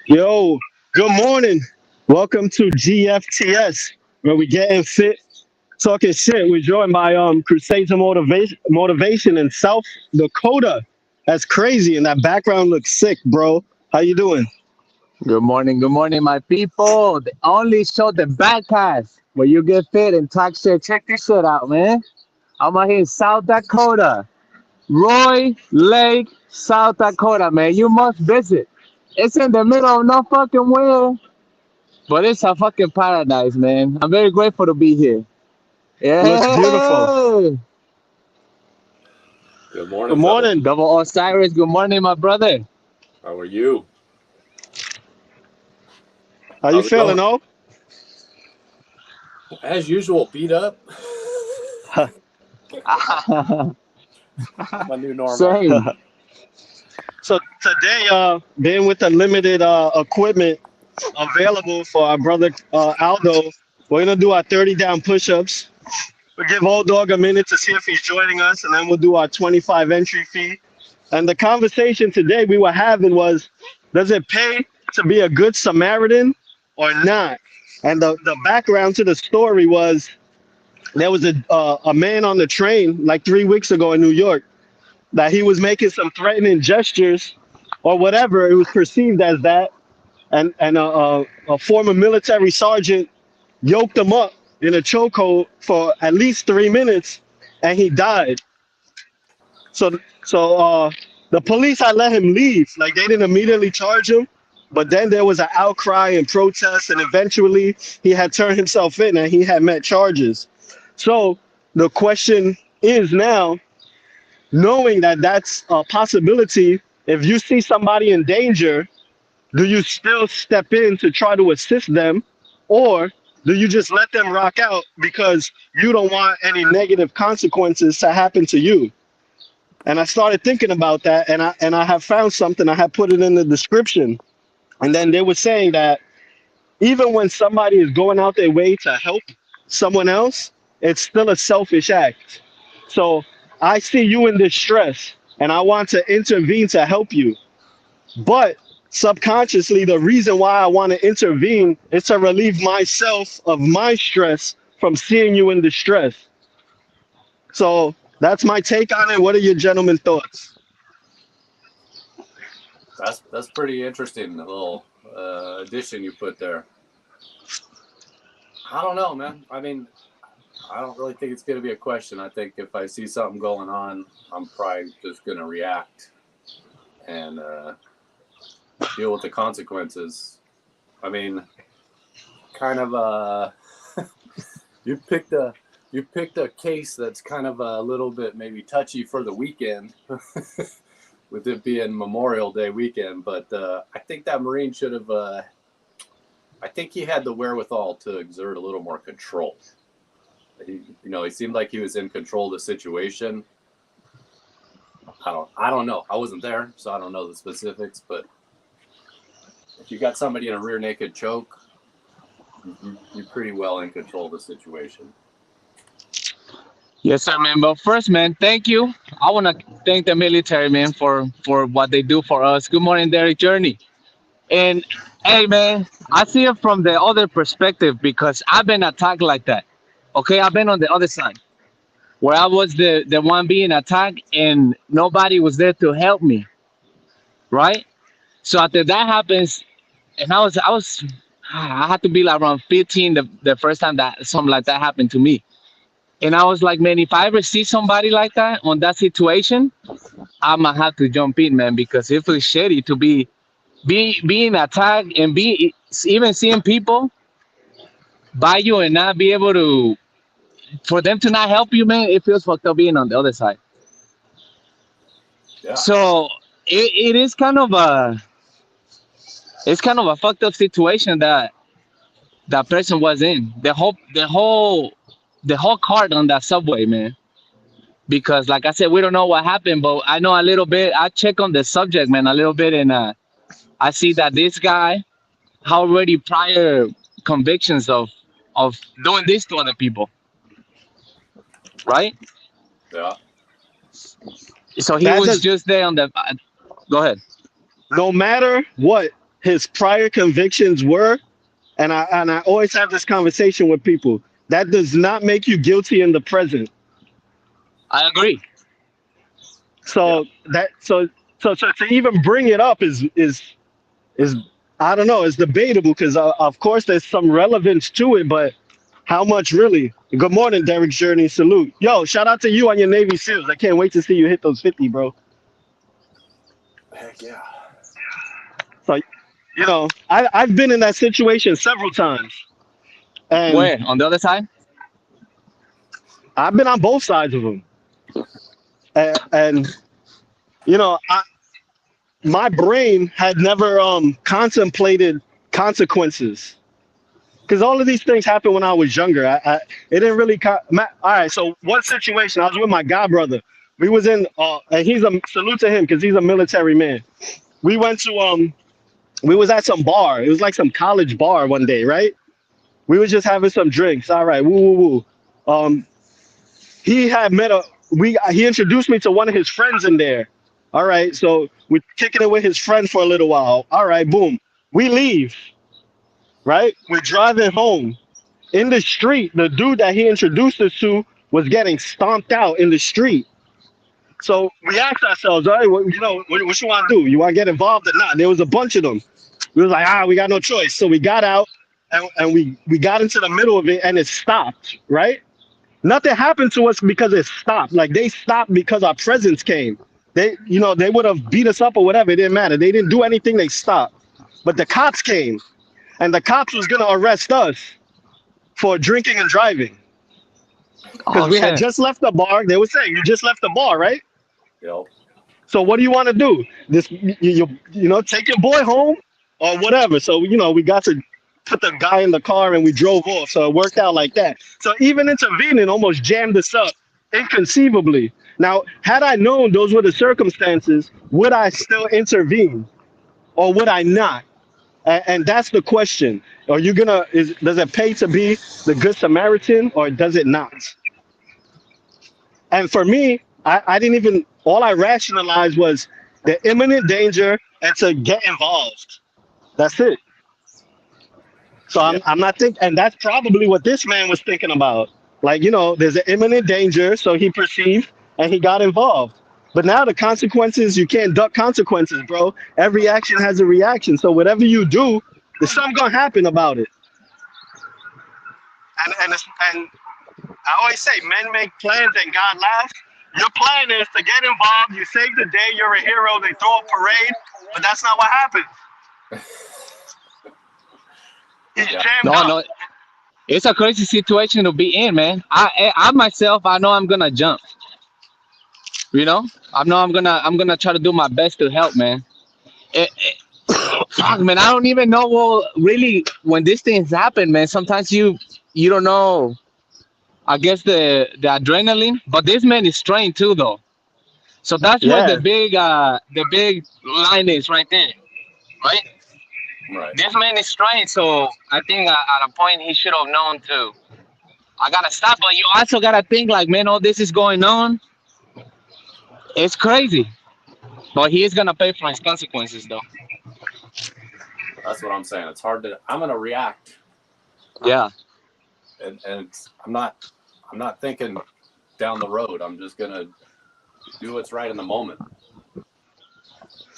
Yo, good morning. Welcome to GFTS, where we getting fit, talking shit. We're joined by Crusades of Motivation in South Dakota. That's crazy, and that background looks sick, bro. How you doing? Good morning, my people. The only show the backcast where you get fit and talk shit. Check this shit out, man. I'm out here in South Dakota, Roy Lake, South Dakota, man. You must visit. It's in the middle of no fucking where, but it's a fucking paradise, man. I'm very grateful to be here. Looks beautiful. Yeah. Good Good morning, fellas. morning. Double Osiris, good morning, my brother. How are you? How you How's it feeling, going? oh? As usual, beat up. My new normal. Same. So today, being with the limited equipment available for our brother Aldo, we're gonna do our 30 down push-ups. We'll give Old Dog a minute to see if he's joining us, and then we'll do our 25 entry fee. And the conversation today we were having was, does it pay to be a good Samaritan or not? And the background to the story was there was a man on the train like 3 weeks ago in New York that he was making some threatening gestures or whatever. It was perceived as that, and a former military sergeant yoked him up in a chokehold for at least 3 minutes, and he died. So the police had let him leave. Like they didn't immediately charge him, but then there was an outcry and protest, and eventually he had turned himself in and he had met charges. So the question is now, knowing that that's a possibility, if you see somebody in danger, do you still step in to try to assist them, or do you just let them rock out because you don't want any negative consequences to happen to you? And I started thinking about that, and I have found something. I have put it in the description, and then they were saying that even when somebody is going out their way to help someone else, it's still a selfish act. So I see you in distress, and I want to intervene to help you. But subconsciously, the reason why I want to intervene is to relieve myself of my stress from seeing you in distress. So that's my take on it. What are your gentlemen thoughts? That's pretty interesting. The little addition you put there. I don't know, man. I mean, I don't really think it's going to be a question. I think if I see something going on, I'm probably just going to react and deal with the consequences. I mean, kind of you picked a case that's kind of a little bit maybe touchy for the weekend, with it being Memorial Day weekend. But I think that Marine should have. I think he had the wherewithal to exert a little more control. He seemed like he was in control of the situation. I don't know. I wasn't there, so I don't know the specifics. But if you got somebody in a rear naked choke, you're pretty well in control of the situation. Yes, sir, man. But first, man, thank you. I want to thank the military, man, for what they do for us. Good morning, Derek Journey. And hey, man, I see it from the other perspective because I've been attacked like that. Okay, I've been on the other side where I was the one being attacked and nobody was there to help me, right? So after that happens, and I had to be like around 15 the first time that something like that happened to me. And I was like, man, if I ever see somebody like that on that situation, I'm gonna have to jump in, man, because it feels shitty to being attacked and be even seeing people by you and not be able to for them to not help you, man. It feels fucked up being on the other side. Yeah. So it is kind of a fucked up situation that that person was in. The whole cart on that subway, man. Because like I said, we don't know what happened, but I know a little bit. I check on the subject, man, a little bit, and I see that this guy already prior convictions of doing this to other people, right? Yeah. So he That was does just there on the. Go ahead. no matter what his prior convictions were, and I always have this conversation with people, that does not make you guilty in the present. I agree. Yeah. So so to even bring it up is I don't know, it's debatable because of course there's some relevance to it, but how much really? Good morning, Derek Journey. Salute. Yo, shout out to you on your Navy SEALs. I can't wait to see you hit those 50, bro. Heck yeah. So, I've been in that situation several times, and Where? On the other side? I've been on both sides of them. And you know, I, my brain had never contemplated consequences because all of these things happened when I was younger. It didn't really. All right, so one situation, I was with my god brother. We was in, and he's a salute to him because he's a military man. We went to we was at some bar. It was like some college bar one day, right? We was just having some drinks. All right, woo woo woo. He had met a he introduced me to one of his friends in there. All right, so we're kicking it with his friend for a little while. All right, boom. We leave, right? We're driving home. In the street, the dude that he introduced us to was getting stomped out in the street. So we asked ourselves, all right, what you want to do? You want to get involved or not? There was a bunch of them. We was like, we got no choice. So we got out and we got into the middle of it and it stopped, right? Nothing happened to us because it stopped. Like they stopped because our presence came. They would have beat us up or whatever. It didn't matter. They didn't do anything. They stopped. But the cops came and the cops was going to arrest us for drinking and driving. Because Oh we had shit. just left the bar. They were saying, you just left the bar, right? Yep. So what do you want to do? Take your boy home or whatever. So we got to put the guy in the car and we drove off. So it worked out like that. So even intervening almost jammed us up inconceivably. Now, had I known those were the circumstances, would I still intervene or would I not? And that's the question. Are you does it pay to be the good Samaritan or does it not? And for me, I didn't even, all I rationalized was the imminent danger and to get involved. That's it. So Yeah. I'm not thinking, and that's probably what this man was thinking about. Like, there's an imminent danger, so he perceived and he got involved. But now the consequences, you can't duck consequences, bro. Every action has a reaction. So whatever you do, there's something gonna happen about it. And I always say, men make plans and God laughs. Your plan is to get involved. You save the day. You're a hero. They throw a parade, but that's not what happened. He's Yeah. jammed No, up. no. It's a crazy situation to be in, man. I myself, I know I'm gonna jump. I know I'm gonna try to do my best to help, man. Fuck, man, I don't even know really when these things happen, man. Sometimes you don't know. I guess the adrenaline, but this man is trained too, though. So that's where Yeah. the big line is right there, right? Right. This man is trained, so I think at a point he should have known too. I gotta stop, but you also gotta think like, man, all this is going on. It's crazy, but he is gonna pay for his consequences, though. That's what I'm saying. It's hard to. I'm gonna react, Yeah. and I'm not thinking down the road. I'm just gonna do what's right in the moment.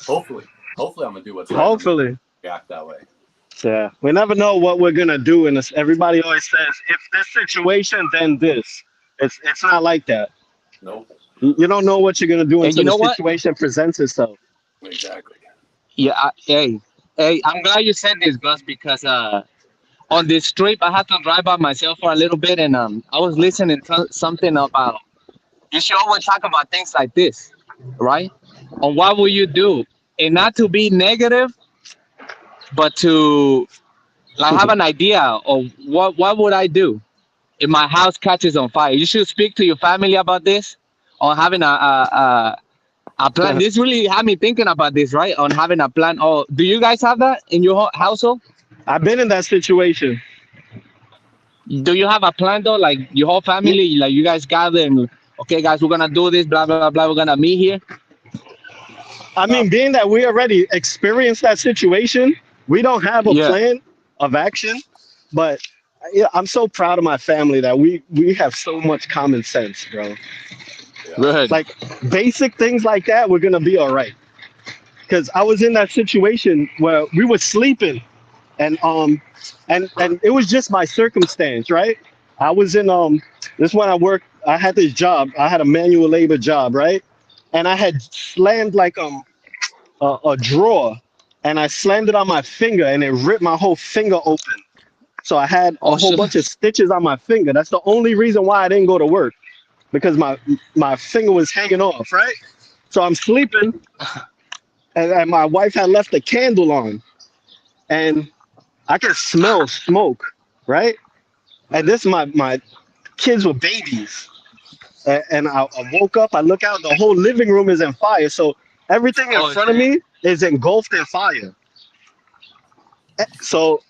Hopefully, I'm gonna do what's right. Hopefully. React that way. Yeah. We never know what we're gonna do, and everybody always says, if this situation, then this. It's not like that. Nope. You don't know what you're gonna do And until you the know what? situation presents itself. Exactly. Yeah. Hey, I'm glad you said this, Gus, because on this trip I had to drive by myself for a little bit, and I was listening to something about you should always talk about things like this, right? On what will you do, and not to be negative, but to like have an idea of what would I do if my house catches on fire. You should speak to your family about this, on having a plan. This really had me thinking about this, right? On having a plan. Oh, do you guys have that in your household? I've been in that situation. Do you have a plan though? Like your whole family, like you guys gather and okay, guys, we're gonna do this, blah blah blah. We're gonna meet here. I mean, being that we already experienced that situation, we don't have a Yeah, plan of action. But yeah, I'm so proud of my family that we have so much common sense, bro. Yeah. good. Like basic things like that, we're gonna be all right. Because I was in that situation where we were sleeping, and and it was just my circumstance, right? I was in this when I worked. I had this job. I had a manual labor job, right? And I had slammed like a drawer, and I slammed it on my finger, and it ripped my whole finger open. So I had a Oh whole shit. bunch of stitches on my finger. That's the only reason why I didn't go to work, because my finger was hanging off, right? So I'm sleeping, and my wife had left the candle on, and I could smell smoke, right? And this my kids were babies, and I woke up. I look out, the whole living room is in fire. So everything in Oh front of shit. me is engulfed in fire. So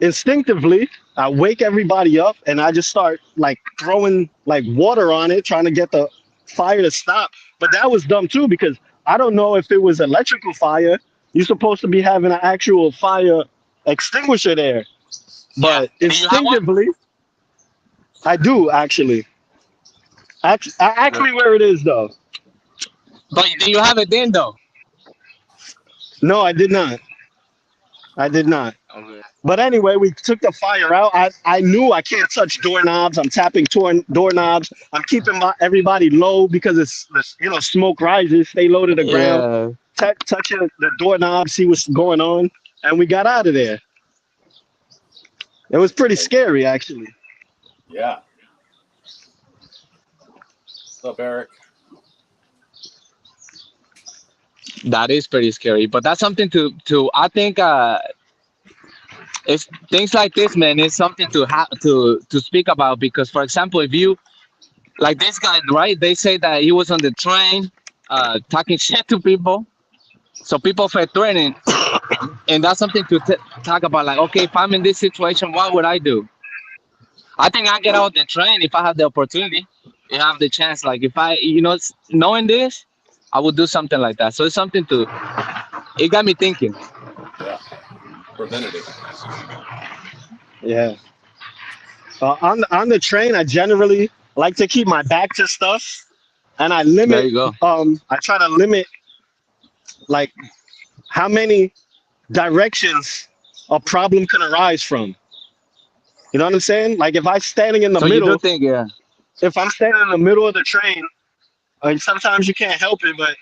instinctively, I wake everybody up, and I just start like throwing like water on it, trying to get the fire to stop. But that was dumb too, because I don't know if it was electrical fire. You're supposed to be having an actual fire extinguisher there. Yeah. But Do you have one? instinctively, I do actually. Good. Actually, where it is though. But do you have it then though? No, I did not. I did not. Okay. But anyway, we took the fire out. I knew I can't touch doorknobs. I'm tapping doorknobs. I'm keeping everybody low because smoke rises. Stay low to the ground. Yeah. Touching the doorknob, see what's going on, and we got out of there. It was pretty scary, actually. Yeah. What's up, Eric? That is pretty scary. But that's something to I think it's things like this, man. It's something to have to speak about because, for example, if you like this guy, right? They say that he was on the train, talking shit to people, so people felt threatened, and that's something to talk about. Like, okay, if I'm in this situation, what would I do? I think I get out the train if I have the opportunity, if I have the chance. Like, if I, knowing this, I would do something like that. So it's something to. It got me thinking. Yeah. Preventative. Yeah. On the train, I generally like to keep my back to stuff, and There you go. I try to limit like how many directions a problem can arise from. You know what I'm saying? Like if I'm standing in the So you do middle, think, yeah, if I'm standing in the middle of the train, and sometimes you can't help it, but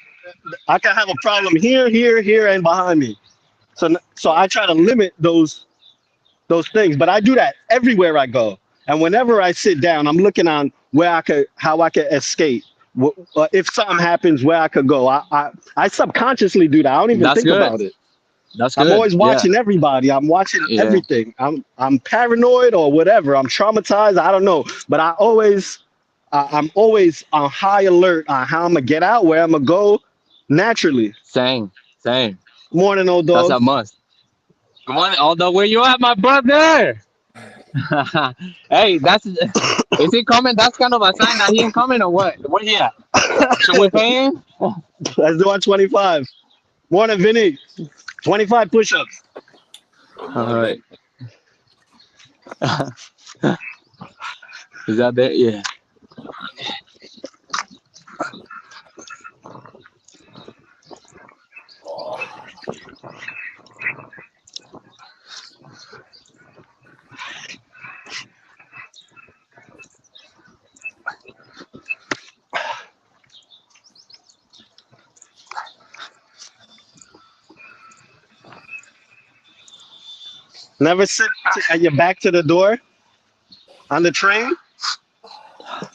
I can have a problem here, here, here, and behind me. So I try to limit those things, but I do that everywhere I go. And whenever I sit down, I'm looking on how I could escape. If something happens, where I could go. I subconsciously do that. I don't even that's think good. about it. That's I'm good. always Yeah, watching everybody. I'm watching yeah. everything. I'm paranoid or whatever. I'm traumatized. I don't know. But I'm always on high alert on how I'm gonna get out, where I'm gonna go naturally. Same, same. Morning, old That's dog. a must. Good morning. Although, where you at, my brother? Hey, that's is he coming? That's kind of a sign that he ain't coming or what? Where he at? Should we pay him? Let's do our 25. Morning, Vinny. 25 push-ups. Good All right. morning. Is that there? Yeah. Never sit at your back to the door on the train.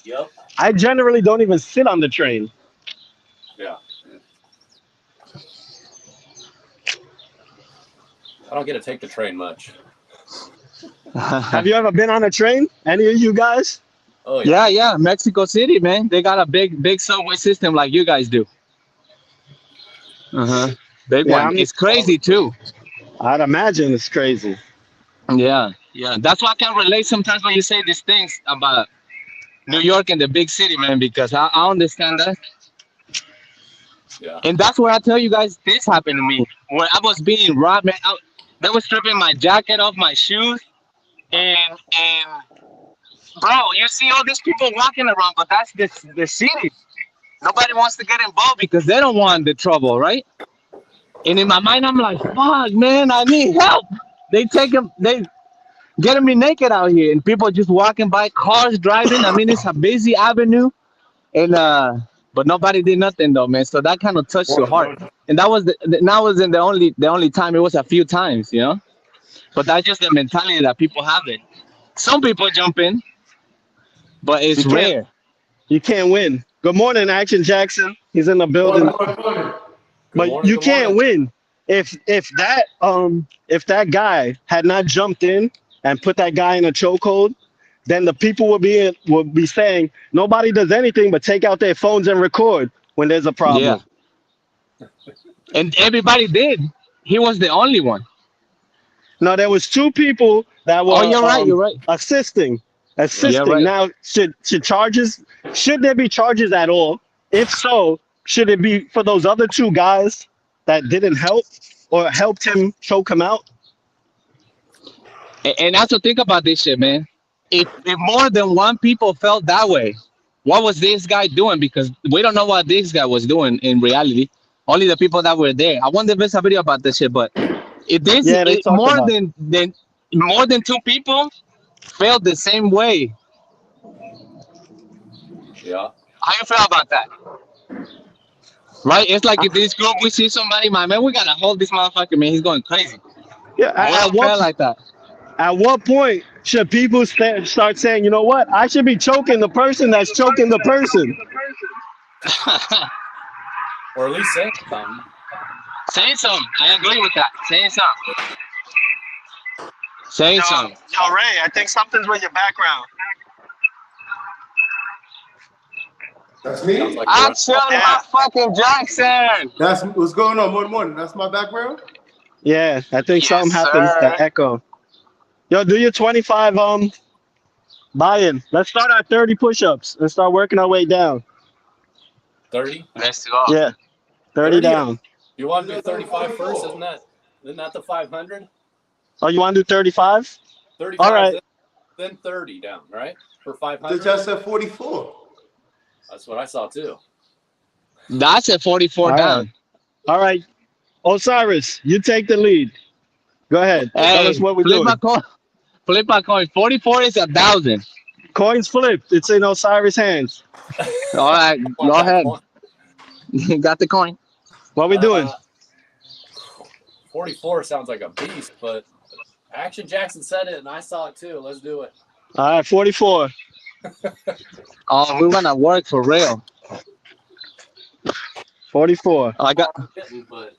Yep. I generally don't even sit on the train. Yeah. I don't get to take the train much. Have you ever been on a train? Any of you guys? Oh yeah. Yeah, yeah. Mexico City, man. They got a big subway system like you guys do. Uh huh. Big Yeah, one. It's crazy Probably. too. I'd imagine it's crazy. Yeah, yeah. That's why I can relate sometimes when you say these things about New York and the big city, man, because I understand that. Yeah. And that's where I tell you guys this happened to me. When I was being robbed, man, they were stripping my jacket off my shoes. And bro, you see all these people walking around, but that's the city. Nobody wants to get involved because they don't want the trouble, right? And in my mind, I'm like, fuck, man, I need help. They getting me naked out here, and people just walking by, cars driving. I mean, it's a busy avenue, and but nobody did nothing though, man. So that kind of touched your heart, and that wasn't the only time. It was a few times, you know. But that's just the mentality that people have. It. Some people jump in, but You it's can't rare. you can't win. Good morning, Action Jackson. He's in the Morning, building. morning, morning. Good But morning. you Good can't morning. win if that guy had not jumped in and put that guy in a chokehold. Then the people would be saying nobody does anything but take out their phones and record when there's a Yeah, problem. and everybody did. He was the only one. Now there was two people that Oh, were you're right. You're right. assisting. Yeah, Assisting. right. Now should there be charges at all? If so, should it be for those other two guys that didn't help or helped him choke him out? And also think about this shit, man. If more than one people felt that way, what was this guy doing? Because we don't know what this guy was doing in reality. Only the people that were there. I wonder if there's a video about this shit. But if this Yeah, they it, talked about it. more than two people felt the same way. Yeah. How you feel about that? Right? It's like if this group we see somebody, my man, we gotta hold this motherfucker, man. He's going crazy. Yeah, I at don't feel what like that. at what point should people start saying, you know what? I should be choking the person that's choking the person. Or at least say something. Say something. I agree with that. Say something. Say something. Yo, Ray, I think something's with your background. That's Sounds me. like Action, Yeah. fucking Jackson. That's what's going on. Morning, morning. That's my background. Yeah, I think something Yes, happened. The sir. echo. Yo, do your 25 buy-in. Let's start at 30 push-ups and start working our way down. 30. Let's go. Yeah, 30 30? down. You want to do 35 first? Isn't that the 500? Oh, you want to do 35? 35. All right. Then 30 down, right? For Did 500. y'all said 44? That's what I saw too. That's a 44 All down. right. All right. Osiris, you take the lead. Go ahead. Tell us Hey, what we're flip doing. my coin. Flip my coin. 44 is 1,000. Coins flipped. It's in Osiris' hands. All right, Want go that ahead. one? Got the coin. What we doing? 44 sounds like a beast, but Action Jackson said it and I saw it too. Let's do it. All right, 44. Oh, we're gonna work for real. 44. I got But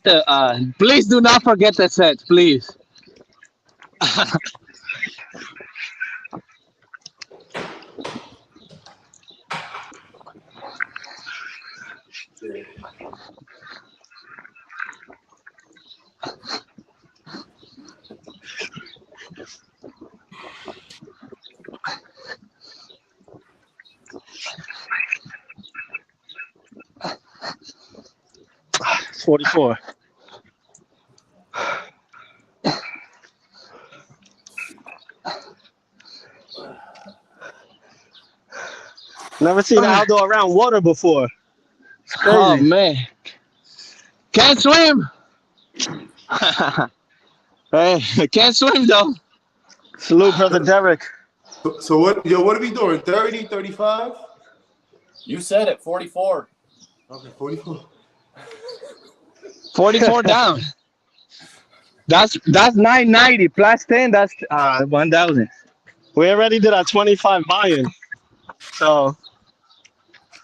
the. Please do not forget the sets, please. It's 44. Never seen Aldo around water before. It's Oh crazy. man, can't swim. Hey, can't swim though. Salute, brother Derek. So what are we doing? 30, 35? you said it, 44. Okay, 44. 44 down. That's 990 plus 10. That's 1,000. We already did our 25 buy-in. So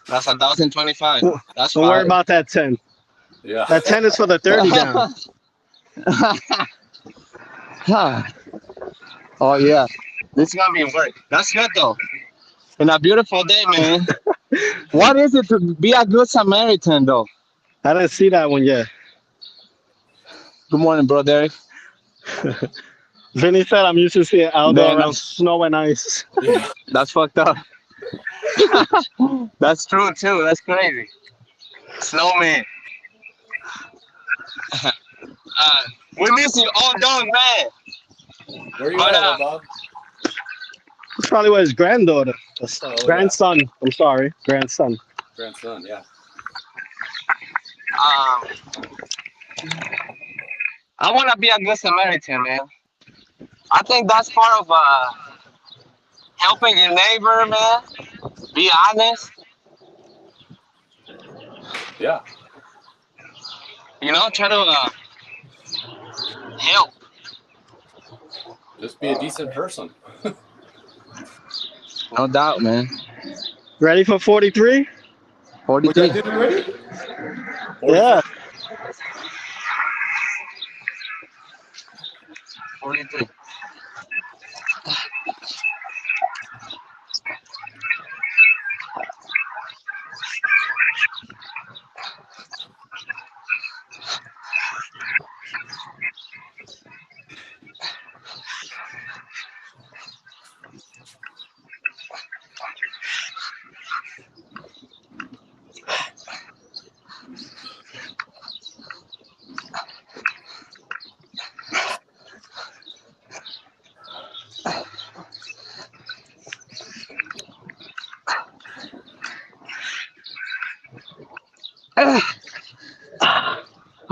That's 1,025. That's don't worry fine. about that 10. Yeah. That 10 is for the 30 down. Oh yeah, this is gonna be work. That's good though. And a beautiful day, man. What is it to be a good Samaritan though? I didn't see that one yet. Good morning, bro, Derek. Vinny said I'm used to seeing Aldo Man, around snow and ice. Yeah. That's fucked up. That's true too. That's crazy. Snowman. We miss you all done, man. Where you But at, Bob? It's probably with his granddaughter. Oh, Grandson. Yeah. I'm sorry. Grandson. Grandson, yeah. I want to be a good Samaritan, man. I think that's part of helping your neighbor, man. Be honest. Yeah. You know, try to help. Just be a decent person. No doubt, man. Ready for 43? 43. Did it already? Yeah. 43.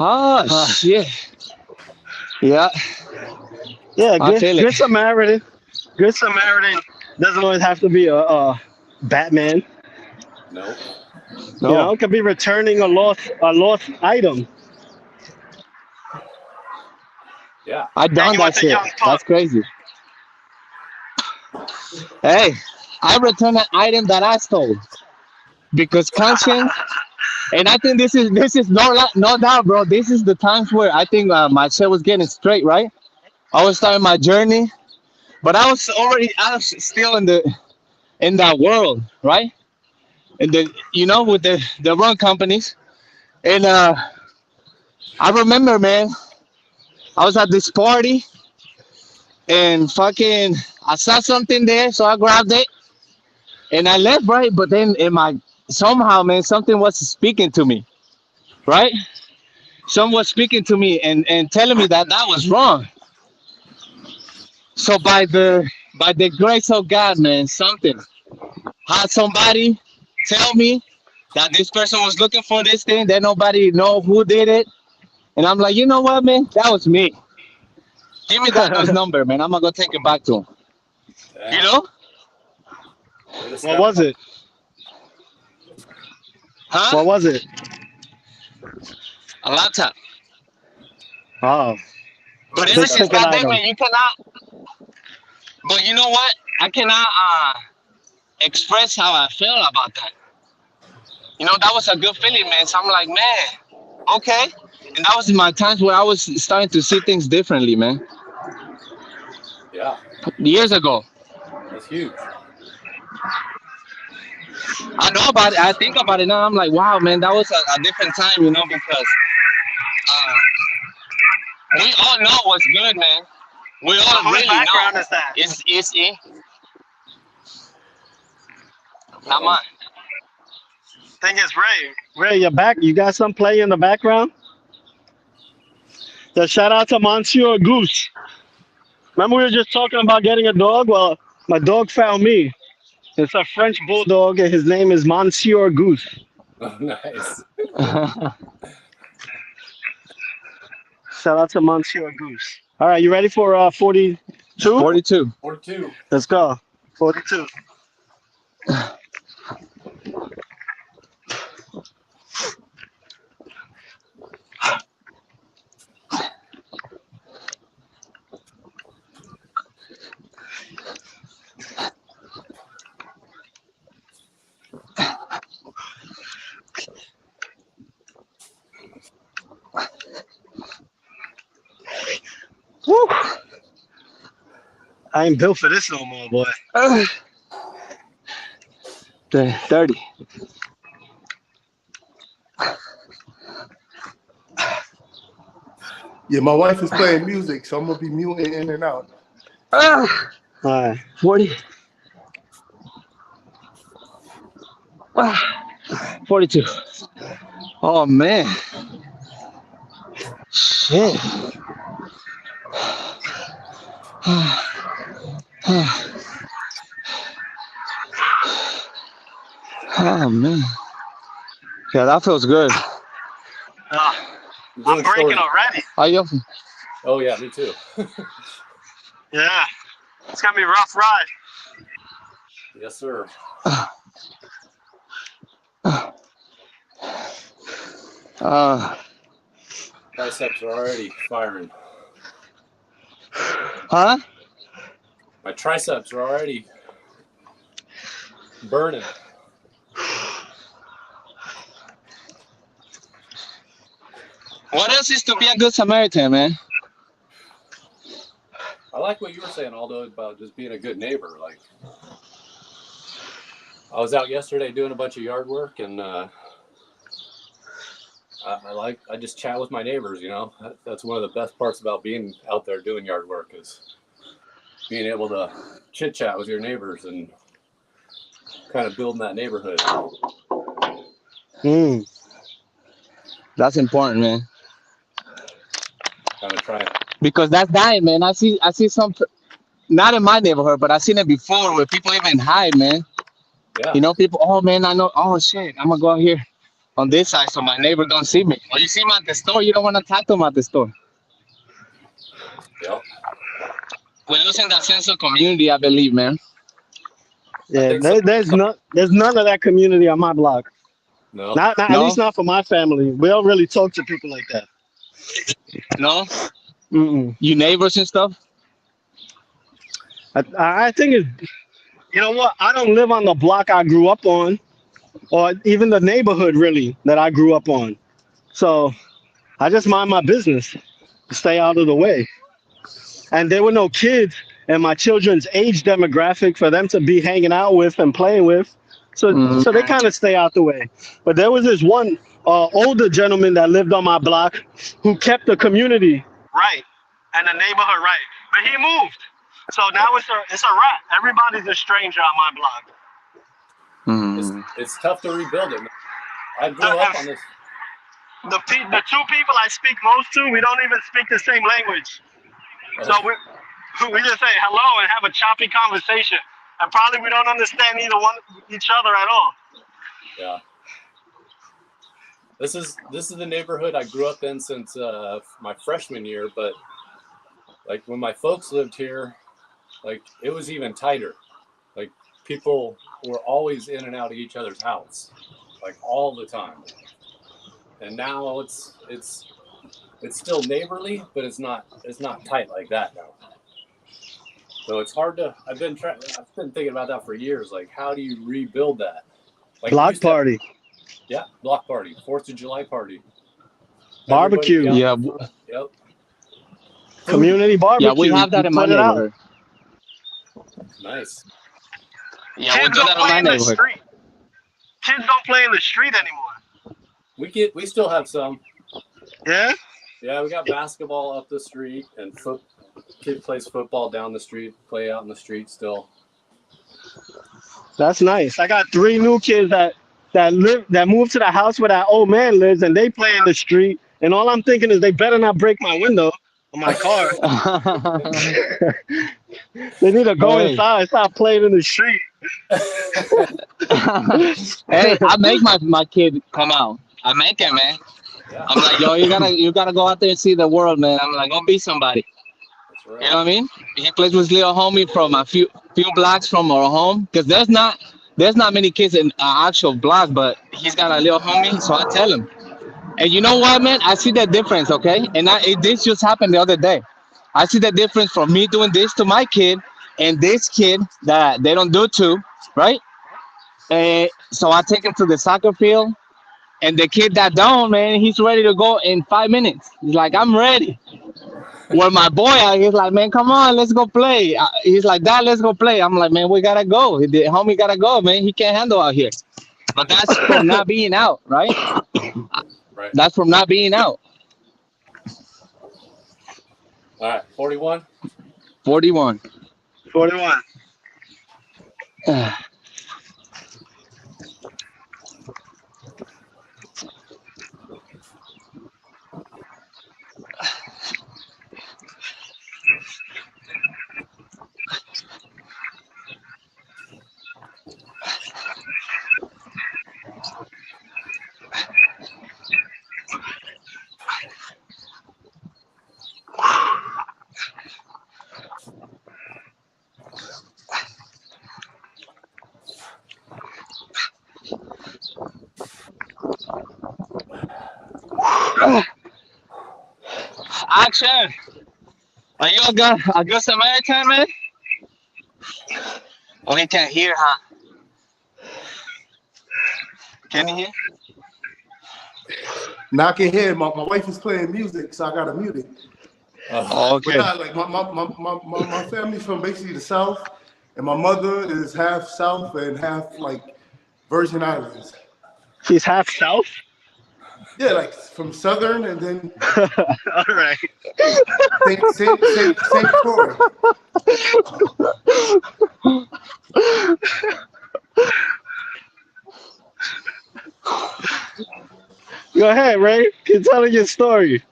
Oh, shit. Yeah. Yeah, I feel it. good Samaritan. Good Samaritan doesn't always have to be a Batman. Nope. You know, it could be returning a lost item. Yeah. I done that shit. That's crazy. Hey, I returned an item that I stole because conscience. And I think this is no doubt, bro. This is the times where I think my shit was getting straight, right? I was starting my journey, but I was still in that world, right? And with the wrong companies. And I remember, man, I was at this party and fucking I saw something there, so I grabbed it and I left, right? But then somehow, man, something was speaking to me, right? Someone was speaking to me and telling me that was wrong. So by the grace of God, man, something had somebody tell me that this person was looking for this thing, that nobody know who did it. And I'm like, you know what, man? That was me. Give me that guy's number, man. I'm gonna go take it back to him. Yeah. You know? What was it? Huh? What was it? A laptop. Oh. But Just ever since pick an that day, item. man, you cannot. But you know what? I cannot express how I feel about that. You know, that was a good feeling, man. So I'm like, man, okay. And that was my times where I was starting to see things differently, man. Yeah. Years ago. That's huge. I know about it. I think about it now. I'm like, wow, man, that was a different time, you know, because we all know what's good, man. We all really know. Is that? It's it. Not mine. Thing is, Ray, you got some play in the background? So shout out to Monsieur Goose. Remember we were just talking about getting a dog? Well, my dog found me. It's a French bulldog, and his name is Monsieur Goose. Oh, nice. Shout out to Monsieur Goose. All right, you ready for 42? 42. 42. Let's go. 42. Woo. I ain't built for this no more, boy. 30. Yeah, my wife is playing music, so I'm gonna be muting in and out. All right. 40. 42. Oh man. Shit. Oh man. Yeah, that feels good. Uh, I'm I'm doing breaking short. already. Are you? Oh yeah, me too. Yeah, it's gonna be a rough ride. Yes, sir. Uh, Triceps are already firing. huh? My triceps are already burning. What else is to be a good Samaritan, man? I like what you were saying, Aldo, about just being a good neighbor. Like, I was out yesterday doing a bunch of yard work, and I just chat with my neighbors. You know, that's one of the best parts about being out there doing yard work is being able to chit chat with your neighbors and kind of building that neighborhood. Mm. That's important, man. Kind of trying. Because that's dying, man. I see some, not in my neighborhood, but I've seen it before where people even hide, man. Yeah. You know, people. Oh man, I know. Oh shit, I'm gonna go out here on this side so my neighbor don't see me. Or you see him at the store, you don't want to talk to him at the store. Yep. We're losing that sense of community, I believe, man. I Yeah, think so. there's none of that community on my block. No. Not at No, least not for my family. We don't really talk to people like that. no, Mm-mm. you neighbors and stuff. I think it's, you know what? I don't live on the block I grew up on, or even the neighborhood really that I grew up on. So I just mind my business, stay out of the way. And there were no kids in my children's age demographic for them to be hanging out with and playing with. Mm. So they kind of stay out the way. But there was this one older gentleman that lived on my block who kept the community right and the neighborhood right. But he moved. So now it's a wrap. Everybody's a stranger on my block. Mm. It's tough to rebuild it. I The, grew up on this. the two people I speak most to, we don't even speak the same language. So we just say hello and have a choppy conversation. And probably we don't understand either one each other at all. Yeah. This is the neighborhood I grew up in since my freshman year, but like when my folks lived here, like it was even tighter. Like people were always in and out of each other's house, like all the time. And now it's still neighborly, but it's not tight like that now. So it's hard to. I've been thinking about that for years. Like, how do you rebuild that? Like we Block used to have, party, yeah, block party, 4th of July party. Everybody be barbecue, out Yeah, in front. Yep. Food. community yeah, we barbecue. have We that in my put it out. neighborhood. Nice. Yeah, we Kids do don't that in play my in the neighborhood. street. Kids don't play in the street anymore. We still have some. Yeah? Yeah, we got basketball up the street and kid plays football down the street, play out in the street still. That's nice. I got three new kids that moved to the house where that old man lives and they play in the street. And all I'm thinking is they better not break my window on my car. They need to go Hey, inside, stop playing in the street. hey, I make my kid come out. I make it, man. Yeah, I'm like, yo, you gotta go out there and see the world, man. I'm like, go be somebody. that's You right. know what I mean? He plays with his little homie from a few blocks from our home, because there's not many kids in our actual block, but he's got a little homie, so I tell him. And you know what, man? I see the difference, okay? And this just happened the other day. I see the difference from me doing this to my kid and this kid that they don't do to, right? And so I take him to the soccer field, and the kid that don't, man, he's ready to go in 5 minutes. He's like, I'm ready. Where my boy, he's like, man, come on, let's go play. He's like, Dad, let's go play. I'm like, man, we gotta go. The homie gotta go, man. He can't handle out here. But that's from not being out, right? Right. That's from not being out. All right, 41. 41. 41. Action. Are you a good Samaritan, man? Oh, he can't hear, huh? Can he hear? Now I can hear my wife is playing music, so I gotta mute it. Oh, But okay. nah, like my family's from basically the South, and my mother is half South and half like Virgin Islands. He's half South. Yeah, like from Southern, and then All right. St. Croix. Go ahead, Ray. Keep telling your story.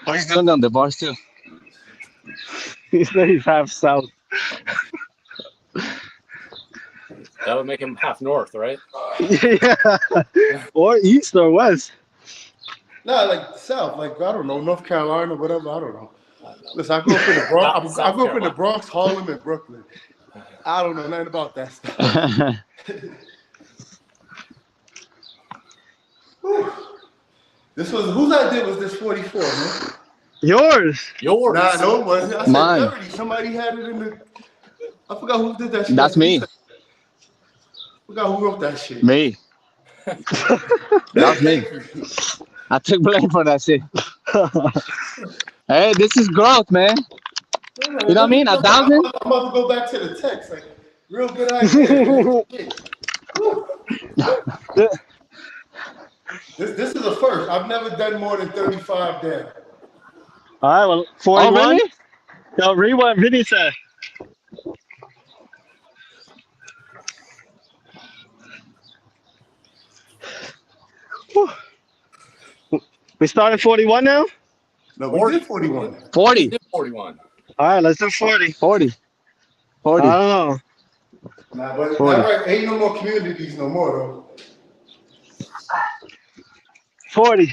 Oh, he's doing on the bars too. He said he's half South. That would make him half north, right? Yeah. Or East or West. Nah, like South, like I don't know, North Carolina, whatever. I don't know. Listen, I grew up in the Bronx. I grew up in the Bronx, Harlem, and Brooklyn. I don't know nothing about that stuff. This was whose idea was this 44, man? Yours. Yours. Nah, no it wasn't. I said Mine. 30. Somebody had it in the. I forgot who did that shit. That's me. I forgot who wrote that shit. Me. That's me. I took blame for that shit. Hey, this is growth, man. You know what I mean? 1,000? I'm about to go back to the text. Like, real good idea. This is a first. I've never done more than 35 down. All right, well, 41. Oh, really? Yo, read what Vinny said. Whew. We started 41 now? No, we did 41. 40. 41. All right, let's do 40. 40. 40. I don't know. Nah, but 40. not right. Ain't no more communities no more, though. 40.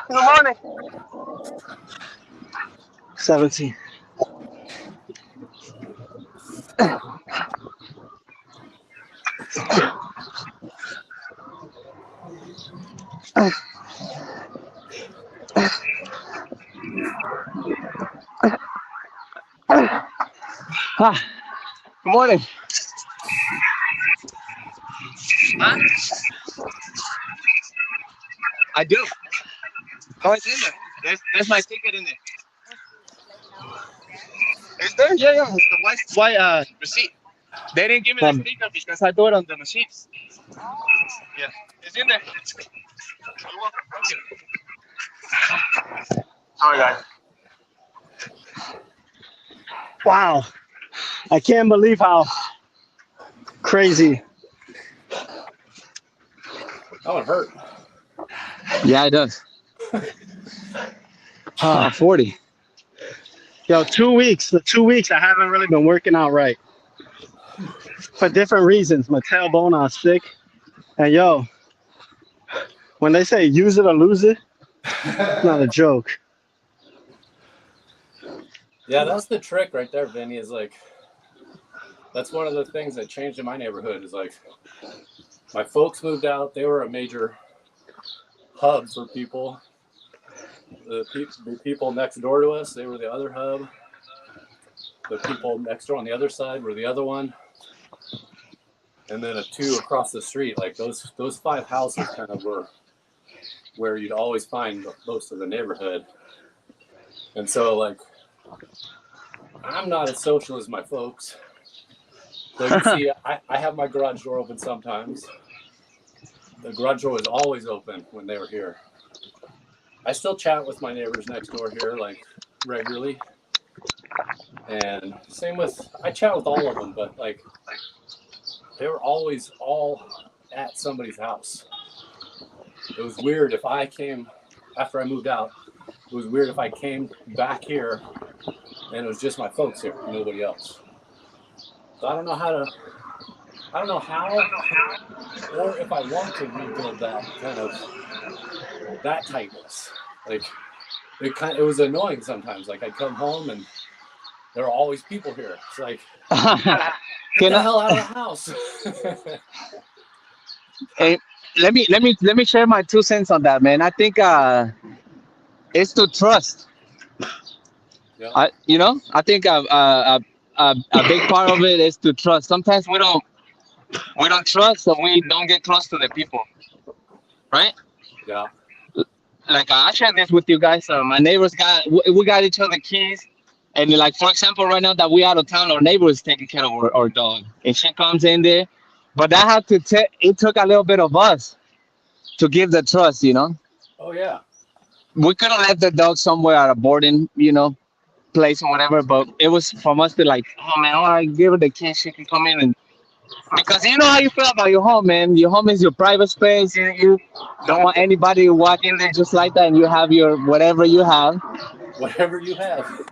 Good morning. 17. Ah, good morning. Huh? I do. Oh, it's in there. There's my ticket in there. Is there? Yeah, yeah. It's the white receipt. They didn't give me the sticker because I do it on the machine. Yeah, it's in there. You're welcome. Thank you. Sorry, guys. Wow. I can't believe how crazy. That one hurt. Yeah, it does. 40. Yo, 2 weeks. The 2 weeks I haven't really been working out right. For different reasons. My tailbone, I was sick. And yo, when they say use it or lose it, it's not a joke. Yeah, that's the trick right there, Vinny, is like, that's one of the things that changed in my neighborhood is like, my folks moved out. They were a major hub for people. The people next door to us, they were the other hub. The people next door on the other side were the other one. And then a two across the street, like those 5 houses kind of were where you'd always find most of the neighborhood. And so like, I'm not as social as my folks. So you see, I have my garage door open sometimes. The garage door was always open when they were here. I still chat with my neighbors next door here, like regularly. And same with, I chat with all of them, but like, they were always all at somebody's house. It was weird if I came, after I moved out, it was weird if I came back here and it was just my folks here, nobody else. So I don't know how, or if I want to rebuild that kind of, that tightness. Like, it was annoying sometimes. Like I'd come home and there are always people here. It's like, get the hell out of the house. Hey, let me share my 2 cents on that, man. I think it's to trust. Yeah. I think a big part of it is to trust. Sometimes we don't trust, so we don't get close to the people, right? Yeah. Like I shared this with you guys. My neighbors we got each other keys, and like for example, right now that we out of town, our neighbor is taking care of our dog, and she comes in there. But that had to it took a little bit of us to give the trust. Oh yeah. We could have left the dog somewhere at a boarding, place or whatever, but it was from us to like, oh man, all right, give her the key, she can come in, and because you know how you feel about your home, man. Your home is your private space. You don't want anybody to walk in there just like that, and you have your whatever you have. Whatever you have.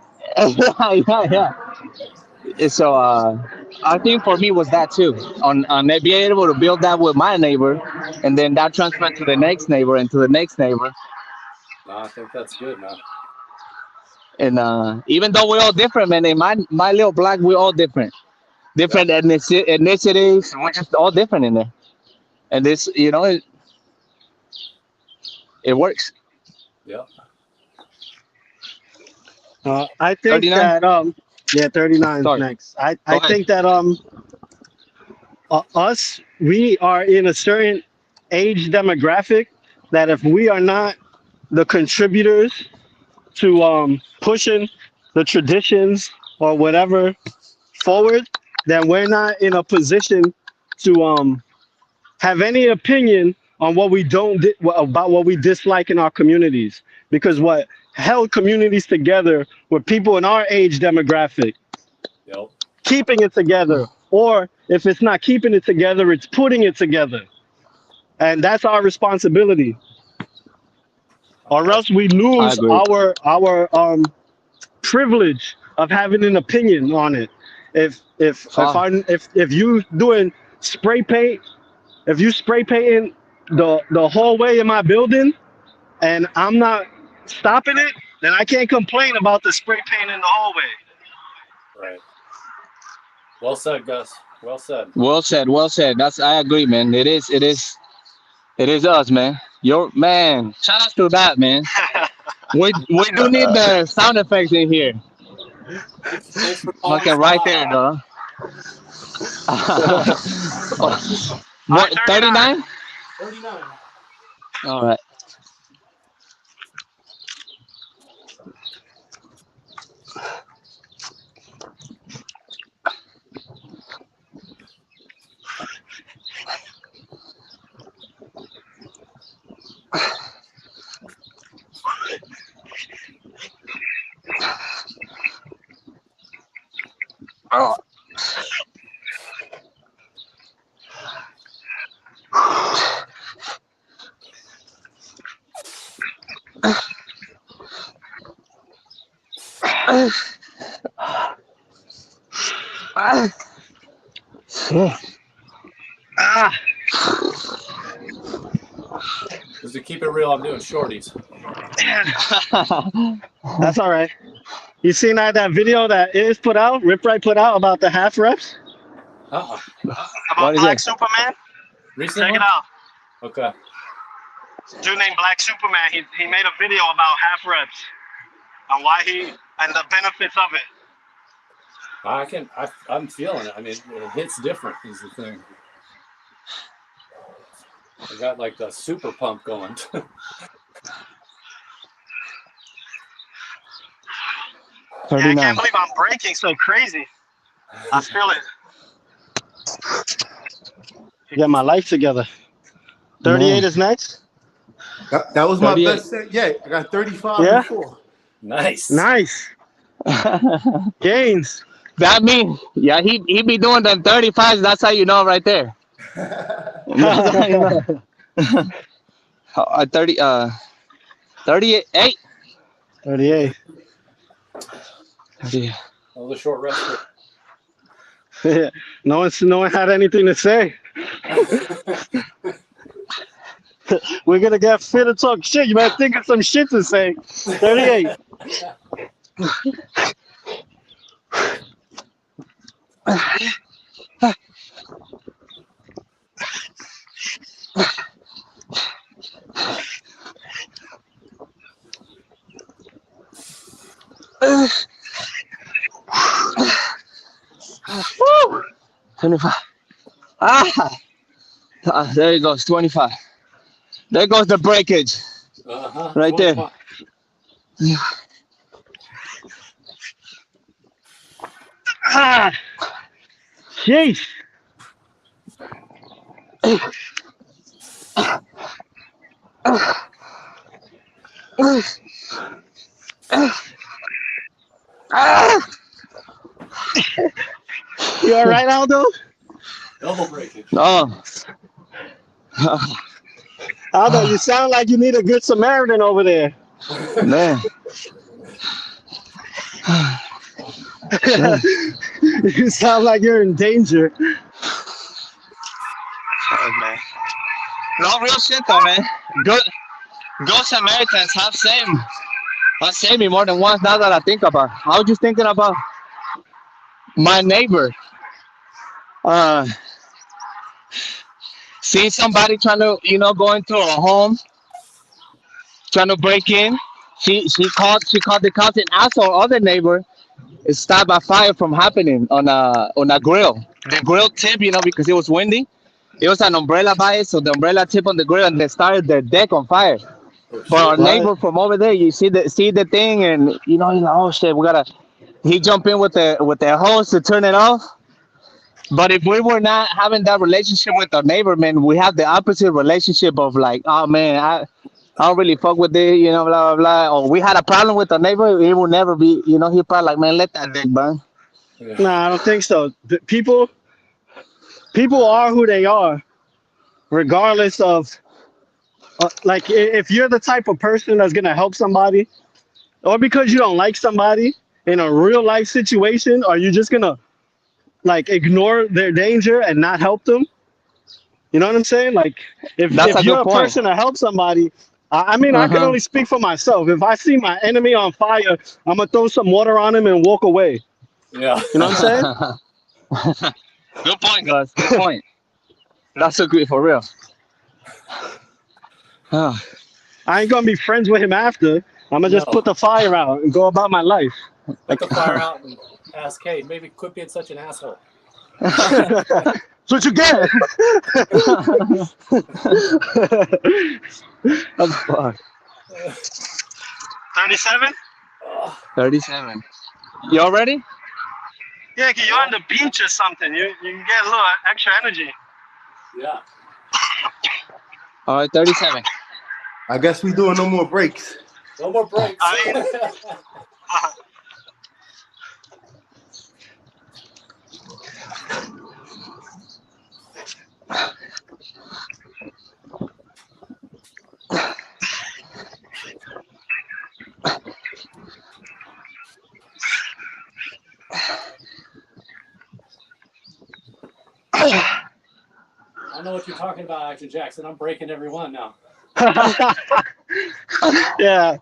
Yeah. So I think for me was that too, on being able to build that with my neighbor, and then that transferred to the next neighbor and to the next neighbor. No, I think that's good, man. And even though we're all different, man, in my little block, we're all different. Different ethnicities, we're just all different in there. And this, it works. Yeah. I think 39? that 39 Sorry. next. I Go ahead. think that us, we are in a certain age demographic that if we are not the contributors to pushing the traditions or whatever forward, then we're not in a position to have any opinion on what we don't about what we dislike in our communities, because what held communities together were people in our age demographic Yep. keeping it together, or if it's not keeping it together, it's putting it together, and that's our responsibility, or else we I lose agree. our privilege of having an opinion on it. Fuck. If you doing spray paint, if you spray painting the hallway in my building and I'm not stopping it, then I can't complain about the spray paint in the hallway. Right. Well said, Gus. Well said. Well said. Well said. I agree, man. It is us, man. Man. Shout out to that, man. We do need the sound effects in here. Thanks for calling Fucking us right out. there, though. What? 39? 39. All right. Oh. Just to keep it real, I'm doing shorties. That's all right. You seen that video that is put out, RipRight put out about the half reps? Uh-uh. About What is Black it? Superman? Recent Check it one? out. Okay. Dude named Black Superman. He made a video about half reps and why and the benefits of it. I'm feeling it. I mean, it hits different is the thing. I got like the super pump going. Yeah, I 39. can't believe I'm breaking so crazy. I feel it. Get my life together. 38 Man. is next. That was my 38. best set yet. I got 35 Yeah? before. Nice. Nice. Gains. That means, yeah, he be doing them 35s. That's how you know right there. That's how you know. 38. 38. Yeah. That was a short rest. No one had anything to say. We're gonna get fit to talk shit. You might think of some shit to say. 38. Woo! 25. There he goes. 25. There goes the breakage. Right there. Jeez. You all right, Aldo? Double breakage. Oh. Aldo, you sound like you need a good Samaritan over there. Man. You sound like you're in danger. Oh, man. No, real shit though, man. Good Samaritans have saved me more than once now that I think about it. I was just thinking about my neighbor. Seeing somebody trying to, go into a home, trying to break in. She called the cops and asked our other neighbor is stopped by fire from happening on a grill. The grill tip, because it was windy. It was an umbrella by it, so the umbrella tip on the grill and they started the deck on fire. But our neighbor from over there, you see the thing, and he's like, oh shit, he jumped in with the hose to turn it off. But if we were not having that relationship with our neighbor, man, we have the opposite relationship of like, oh man, I don't really fuck with this, blah blah blah. Or we had a problem with our neighbor, he will never be, he'll probably like, man, let that dick burn. Yeah. Nah, I don't think so. People are who they are, regardless of, like, if you're the type of person that's gonna help somebody, or because you don't like somebody in a real life situation, are you just gonna like ignore their danger and not help them? You know what I'm saying? Like, if you're a person to help somebody, I mean, I can only speak for myself. If I see my enemy on fire, I'm gonna throw some water on him and walk away. Yeah. You know what I'm saying? Good point, guys. Good point. That's so good for real. I ain't gonna be friends with him after. I'm gonna just put the fire out and go about my life. Put the fire out and ask, hey, maybe quit being such an asshole. That's what you get. That's fun. 37? 37. You all ready? Yeah, cause you're on the beach or something. You can get a little extra energy. Yeah. All right, 37. I guess we doing no more breaks. No more breaks. I don't know what you're talking about, Action Jackson. I'm breaking every one now. Yeah.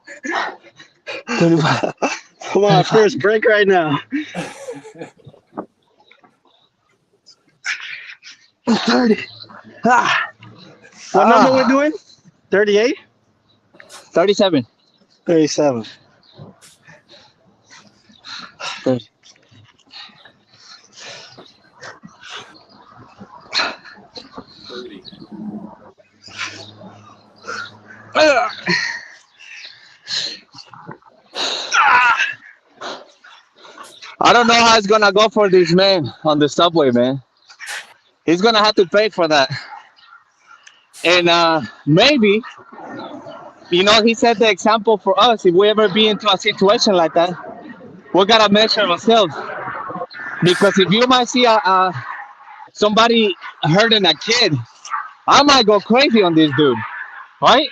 Come on, first break right now. 30. What number we're doing? 38? 37. 37. 30. I don't know how it's gonna go for this man on the subway, man. He's gonna have to pay for that. And maybe, he set the example for us. If we ever be into a situation like that, we gotta measure ourselves. Because if you might see somebody hurting a kid, I might go crazy on this dude, right?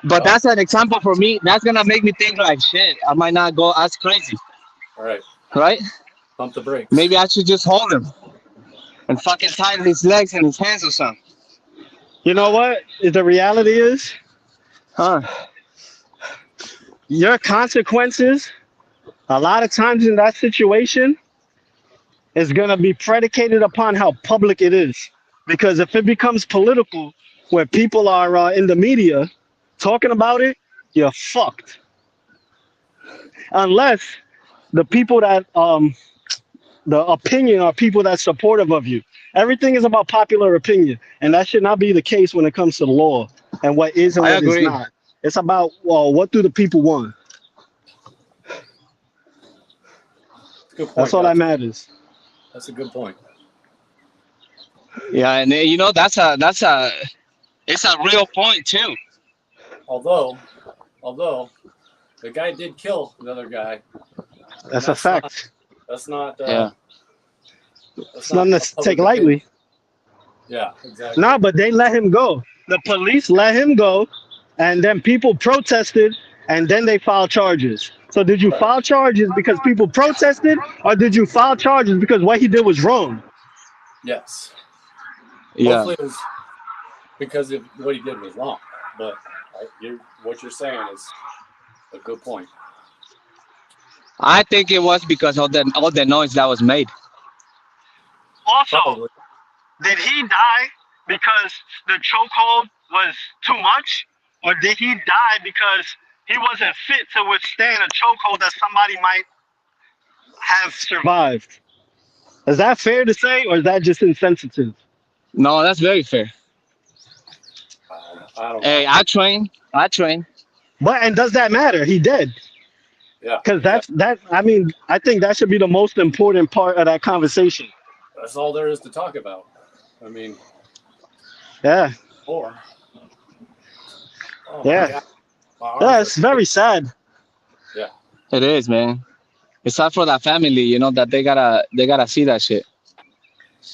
But that's an example for me. That's gonna make me think like, shit, I might not go as crazy. All right. Right? Pump the brakes. Maybe I should just hold him and fucking tie his legs and his hands or something. You know what? The reality is Huh? your consequences, a lot of times in that situation, is going to be predicated upon how public it is. Because if it becomes political, where people are in the media talking about it, you're fucked. Unless the people that the opinion are people that's supportive of you. Everything is about popular opinion, and that should not be the case when it comes to the law and what is and I what is agree. not. It's about, well, what do the people want? Good point. That's all that matters. That's a good point. Yeah, and you know it's a real point too. Although the guy did kill another guy. That's a fact. That's not. Yeah. It's nothing to take public opinion. lightly. Yeah, exactly. No, but they let him go. The police let him go, and then people protested, and then they filed charges. So did you file charges because people protested, or did you file charges because what he did was wrong? Yes. Yeah. Hopefully it was because what he did was wrong. But what you're saying is a good point. I think it was because of all the noise that was made. Also, Probably. did he die because the chokehold was too much, or did he die because he wasn't fit to withstand a chokehold that somebody might have survived? Is that fair to say, or is that just insensitive? No, that's very fair. I don't Hey, know. I train. But and does that matter? He did. Yeah. Because that. I mean, I think that should be the most important part of that conversation. That's all there is to talk about. I mean, Yeah. or. Oh Yeah. my God. My arms Yeah, are- it's very sad. Yeah. It is, man. It's sad for that family, you know, that they gotta see that shit.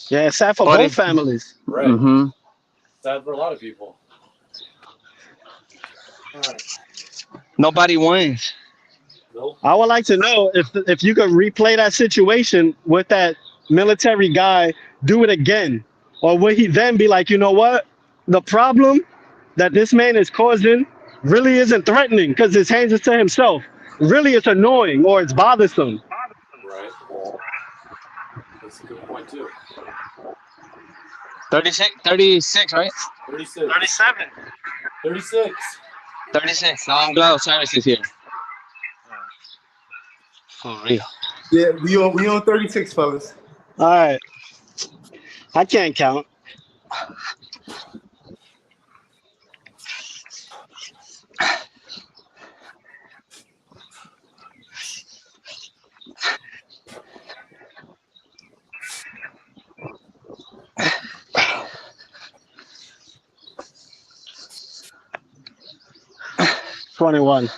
Yeah, it's sad for But both families. Right. Mm-hmm. Sad for a lot of people. All right. Nobody wins. Nope. I would like to know if you could replay that situation with that military guy, do it again, or would he then be like, you know what, the problem that this man is causing really isn't threatening because his hands is to himself. Really, it's annoying or it's bothersome. Right. That's a good point too. 36, right? 36. 37. 36. 36. No, I'm glad Osiris is here. For real. Yeah, we on 36, fellas. All right. I can't count. $21.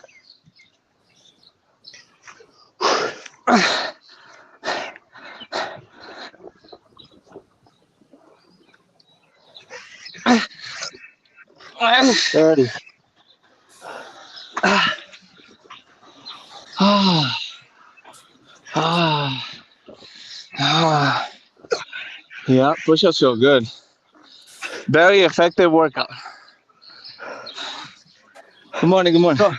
$30. Yeah, push-ups feel good. Very effective workout. Good morning. Good morning. So,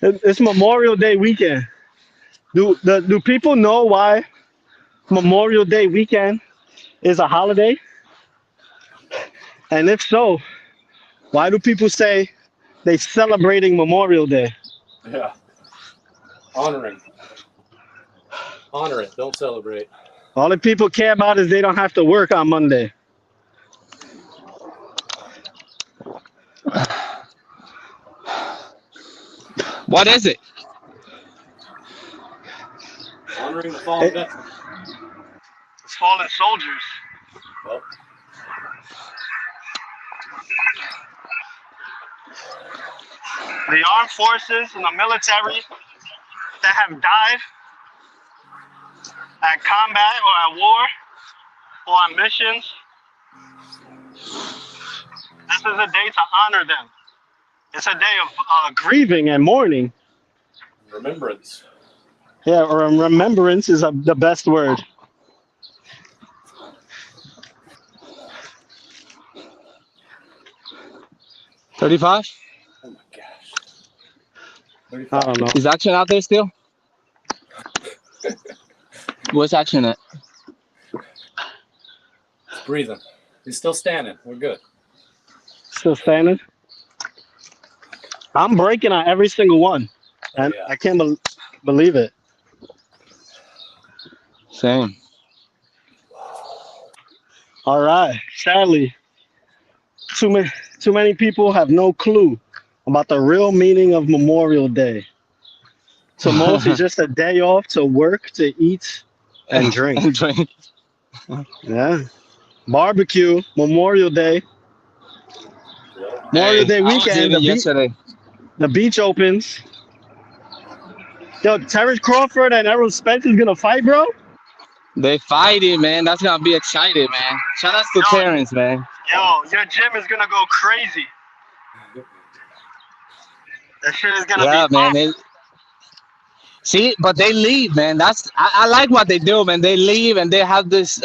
it's Memorial Day weekend. Do people know why Memorial Day weekend is a holiday? And if so, why do people say they celebrating Memorial Day? Yeah. Honoring. Honor it. Don't celebrate. All the people care about is they don't have to work on Monday. What is it? Honoring the fallen veterans. Fallen soldiers. Well, The armed forces and the military that have died at combat or at war or on missions. This is a day to honor them. It's a day of grieving and mourning. remembrance. Yeah, or remembrance is the best word. 35? Oh my gosh. I 35. don't know. Is action out there still? What's action at? He's breathing. He's still standing. We're good. Still standing. I'm breaking on every single one, Oh, and yeah. I can't believe it. Same. All right. Sadly, too many people have no clue about the real meaning of Memorial Day. To most, it's just a day off to work, to eat, and drink. And drink. Yeah. Barbecue, Memorial Day, Memorial Hey, Day I was weekend. eating yesterday. The beach opens. Yo, Terrence Crawford and Errol Spencer's gonna fight, bro. They fighting, man. That's gonna be excited, man. Shout out to Terrence, man. Yo, your gym is gonna go crazy. That shit is gonna Yeah, be man. awesome. See, but they leave, man. I like what they do, man. They leave and they have this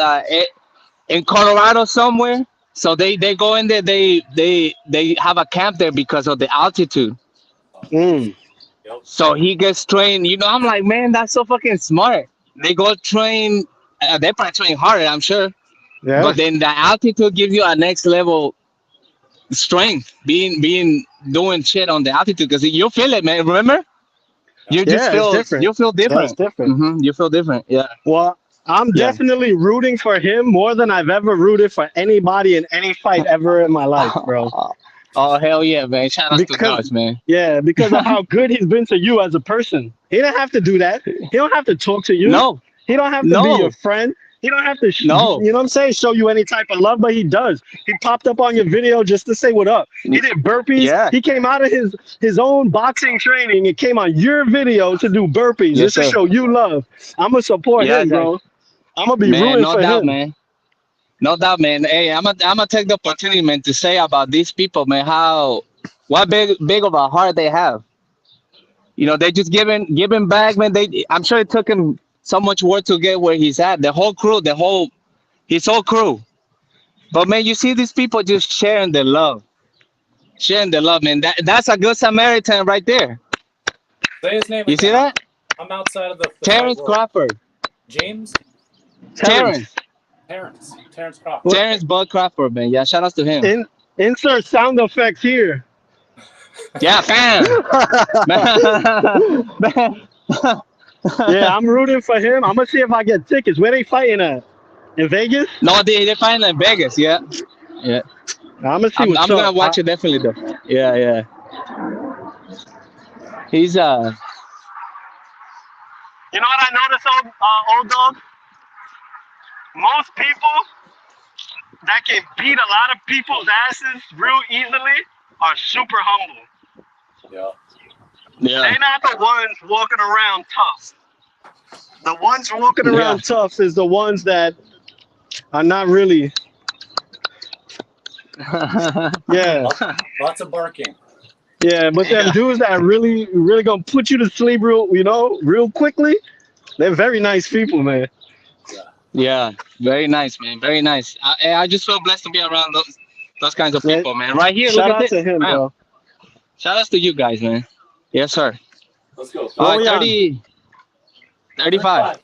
in Colorado somewhere. So they go in there. They have a camp there because of the altitude. Mm. So he gets trained. You know, I'm like, man, that's so fucking smart. They go train. They probably train harder, I'm sure. Yeah. But then the altitude gives you a next level strength. Being doing shit on the altitude because you feel it, man. Remember? You just Yeah, it's feel different. you feel Yeah, different. it's different. You feel different. Yeah. Well, I'm Yeah. definitely rooting for him more than I've ever rooted for anybody in any fight ever in my life, bro. Oh hell yeah, man! Shout out to Because Dodge, man. yeah, because of how good he's been to you as a person. He don't have to do that. He don't have to talk to you. No, He don't have to be your no, friend. He don't have to, no. you know what I'm saying, show you any type of love, but he does. He popped up on your video just to say what up. He did burpees. Yeah. He came out of his own boxing training and came on your video to do burpees Yes, just to sir. show you love. I'm going to support Yeah, him, bro. I'm going to be man, rooting no for doubt, him. man. No doubt, man. Hey, I'm gonna take the opportunity, man, to say about these people, man, what big of a heart they have. You know, they just giving back, man. I'm sure it took him so much work to get where he's at. The whole crew, his whole crew. But man, you see these people just sharing the love, man. That's a good Samaritan right there. Say his name You again. see that? I'm outside of the Terrence fight world. Crawford. James? Terrence Crawford. Terrence Bud Crawford, man. Yeah, shout out to him. Insert sound effects here. Yeah, fam. Yeah, I'm rooting for him. I'm going to see if I get tickets. Where they fighting at? In Vegas? No, they're fighting in Vegas. Yeah. I'm going to see what's I'm up. gonna watch it definitely though. Yeah. He's You know what I noticed, old dog? Most people that can beat a lot of people's asses real easily are super humble. Yeah. They're not the ones walking around tough. The ones walking around tough is the ones that are not really. Yeah. Lots of barking. Yeah, but them dudes that are really gonna put you to sleep real quickly, they're very nice people, man. Yeah, very nice, man. Very nice. I just feel blessed to be around those kinds of people, man. Right here, Shout look at out this. to him, Man. bro. Shout out to you guys, man. Yes, sir. Let's go. All right, we on? 35.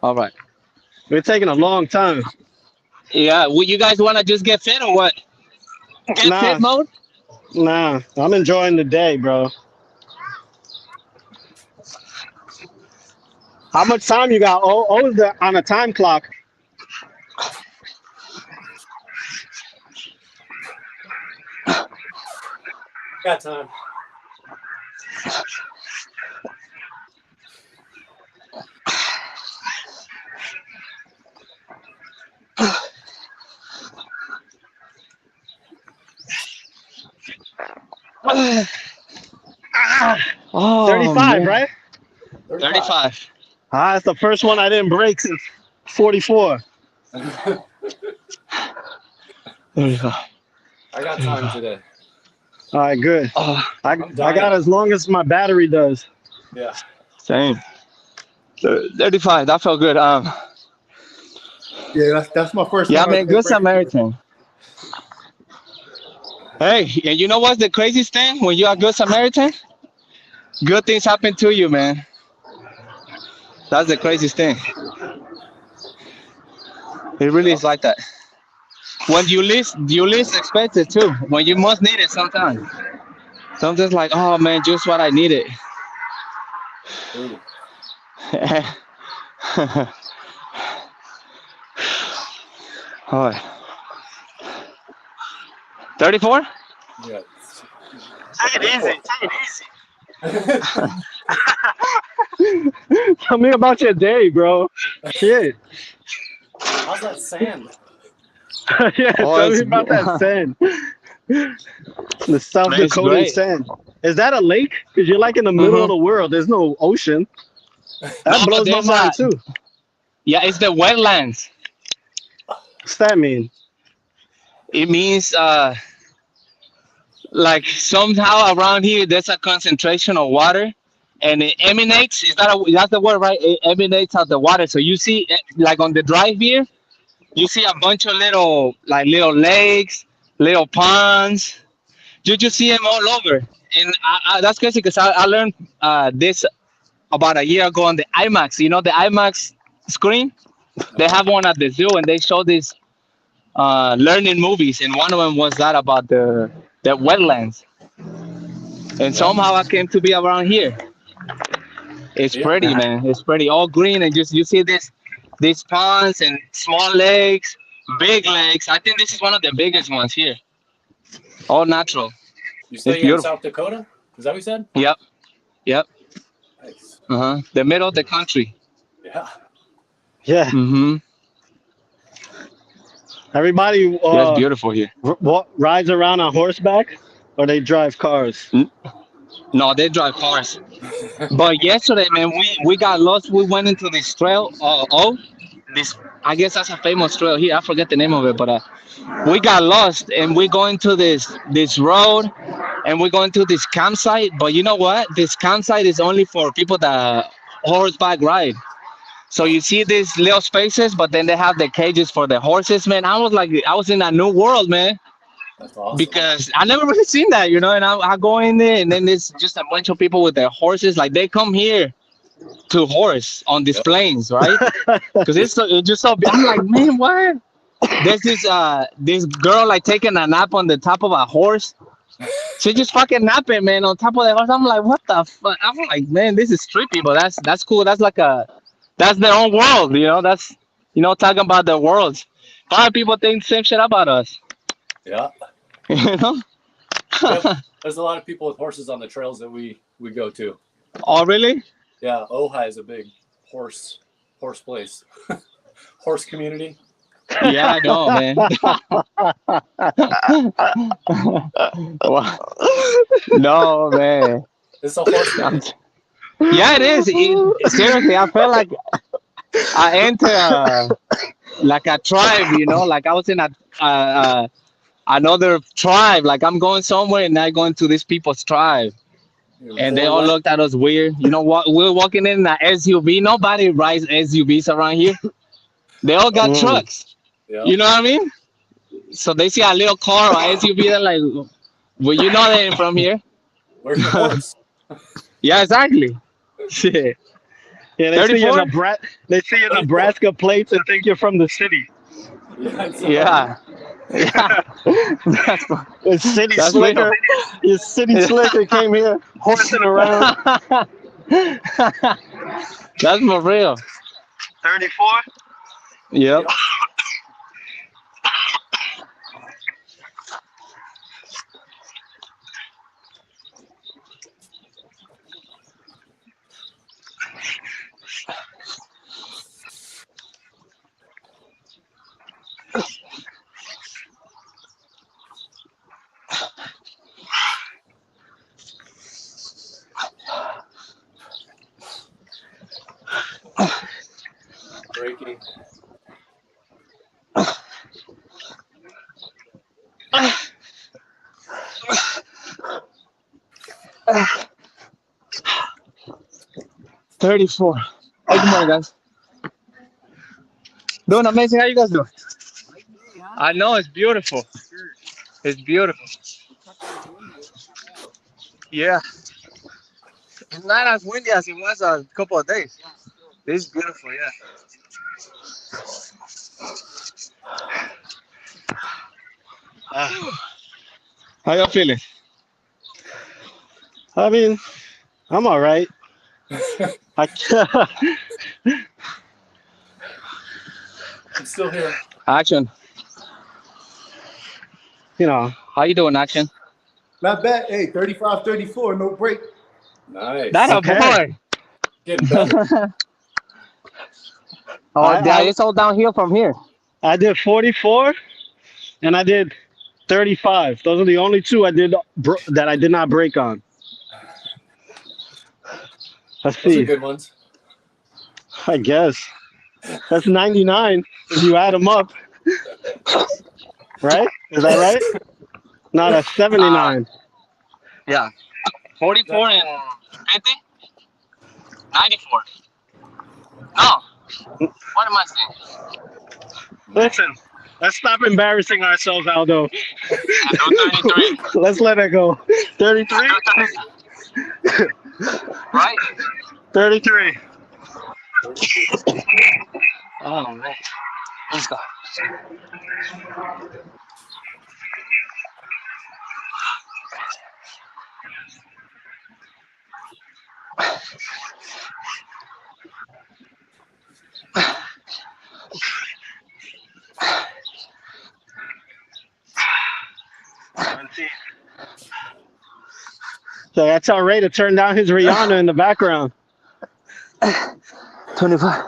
All right. We're taking a long time. Yeah, well, you guys want to just get fit or what? Get fit mode? Nah, I'm enjoying the day, bro. How much time you got? Is on a time clock. Got time. Oh, 35, man. right? 35. That's the first one I didn't break since 44. 35. I got time today. All right, good. Oh, I got as long as my battery does. Yeah. same. 35. That felt good. Yeah, that's my first. Yeah, time man. I've Good been breaking. Samaritan. Hey, and you know what's the craziest thing? When you're a good Samaritan, good things happen to you, man. That's the craziest thing. It really Yeah. is like that. When you least expect it too. When you most need it, sometimes. Sometimes like, oh man, just what I needed. Ooh. Oh, 34? Yeah. Take it easy. 34. Take it easy. Tell me about your day, bro. Shit. How's that sand? Yeah, Oh, tell me it's about that sand. The South man, it's Dakotan great. sand. Is that a lake? Because you're like in the middle of Mm-hmm. the world. There's no ocean. That No, but blows my there's a mind too. yeah, it's the wetlands. What's that mean? It means like somehow around here there's a concentration of water and it emanates. Is that that's the word, right? It emanates out the water. So you see like on the drive here, you see a bunch of little lakes, little ponds. You just see them all over. And that's crazy because I learned this about a year ago on the IMAX. You know the IMAX screen? They have one at the zoo and they show these learning movies, and one of them was that about the wetlands. And Yeah. somehow I came to be around here. It's Yeah. pretty, man. It's pretty, all green, and just you see these ponds and small lakes, big lakes. I think this is one of the biggest ones here. All natural. You It's stay in beautiful. South Dakota? Is that what you said? Yep, yep. Nice. The middle of the country. Yeah. Yeah. Mm-hmm. Everybody Yeah, it's beautiful here. rides around on horseback, or they drive cars. No, they drive cars. But yesterday, man, we got lost. We went into this trail. This, I guess that's a famous trail here. I forget the name of it, but we got lost and we going to this road and we're going to this campsite. But you know what? This campsite is only for people that horseback ride. So you see these little spaces, but then they have the cages for the horses, man. I was like, I was in a new world, man, That's awesome. because I never really seen that, you know. And I go in there, and then there's just a bunch of people with their horses. Like they come here to horse on these Yep. plains, right? Because it's just so. I'm like, man, what? There's this girl like taking a nap on the top of a horse. She just fucking napping, man, on top of the horse. I'm like, what the fuck? I'm like, man, this is trippy, but that's cool. That's their own world, you know. That's talking about the worlds. A lot of people think the same shit about us, Yeah. you know. Yep. There's a lot of people with horses on the trails that we go to. Oh, really? Yeah. Ojai is a big horse place. Horse community. Yeah, I know, man. Wow. No, man. It's a horse community. Yeah, it is. Seriously, I felt like I entered like a tribe, you know, like I was in another tribe. Like I'm going somewhere and I going to this people's tribe, and they all looked at us weird. You know what? We're walking in an SUV. Nobody rides SUVs around here. They all got trucks. Yeah. You know what I mean? So they see a little car or SUV. They're like, "Well, you know they ain't from here." Where's your horse? Yeah, exactly. Shit. Yeah, they see your 34? Nebraska plates and think you're from the city. Yeah. Yeah. It's city That's slicker. real. Your city slicker came here horsing around. That's for real. 34. Yep. Breaking. $34. Hey, good morning, guys. Doing amazing. How you guys doing? I know it's beautiful. It's beautiful. Yeah. It's not as windy as it was a couple of days. This is beautiful, yeah. How y'all feeling? I mean, I'm all right. I I'm still here. Action. you know, How you doing, Action? Not bad. Hey, 35-34, no break. Nice. That a okay. boy. Getting better. Oh, yeah, I it's all downhill from here. I did 44 and I did 35. Those are the only two I did that I did not break on. Let's Those are see. good ones. I guess that's 99 if you add them up, right? Is that right? No, that's Uh, 79. yeah. 44 and 50? 94. No. What am I saying? Listen, let's stop embarrassing ourselves, Aldo. I do 33. Let's let it go. 33? Right? 33. Oh, man. Let's go. So I tell Ray to turn down his Rihanna in the background. 25.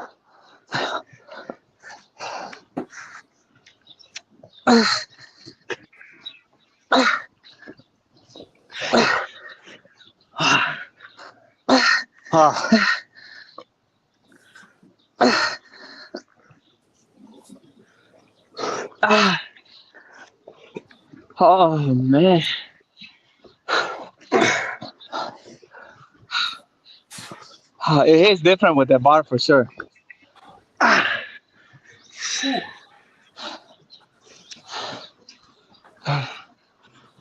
Oh, man. It is different with the bar for sure.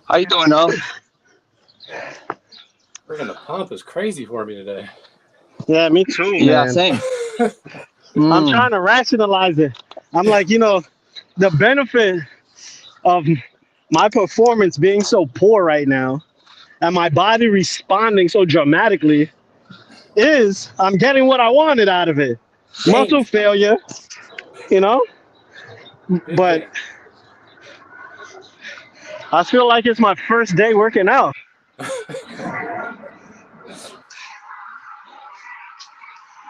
How you doing, though? Freaking the pump is crazy for me today. Yeah, me too, man. Yeah, same. I'm trying to rationalize it. I'm like, the benefit of my performance being so poor right now and my body responding so dramatically is I'm getting what I wanted out of it. Muscle failure, but I feel like it's my first day working out.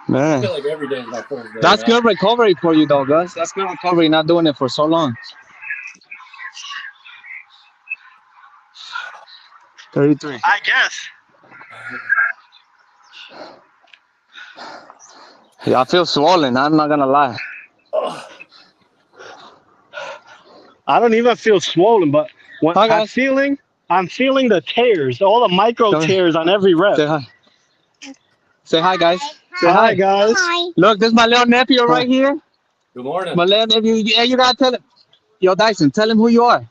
I Man, feel like every day is my first day. that's man. good recovery for you, though, Gus. That's good recovery, not doing it for so long. 33. I guess. Yeah, I feel swollen. I'm not gonna lie. I don't even feel swollen, but when Hi, I'm guys. feeling the tears, all the micro Come here. tears on every rep. Say hi. Say hi, guys. Say Hi, hi. guys. Hi. Look, this is my little nephew right here. Good morning. My little nephew. Yeah, you gotta tell him. Yo, Dyson, tell him who you are.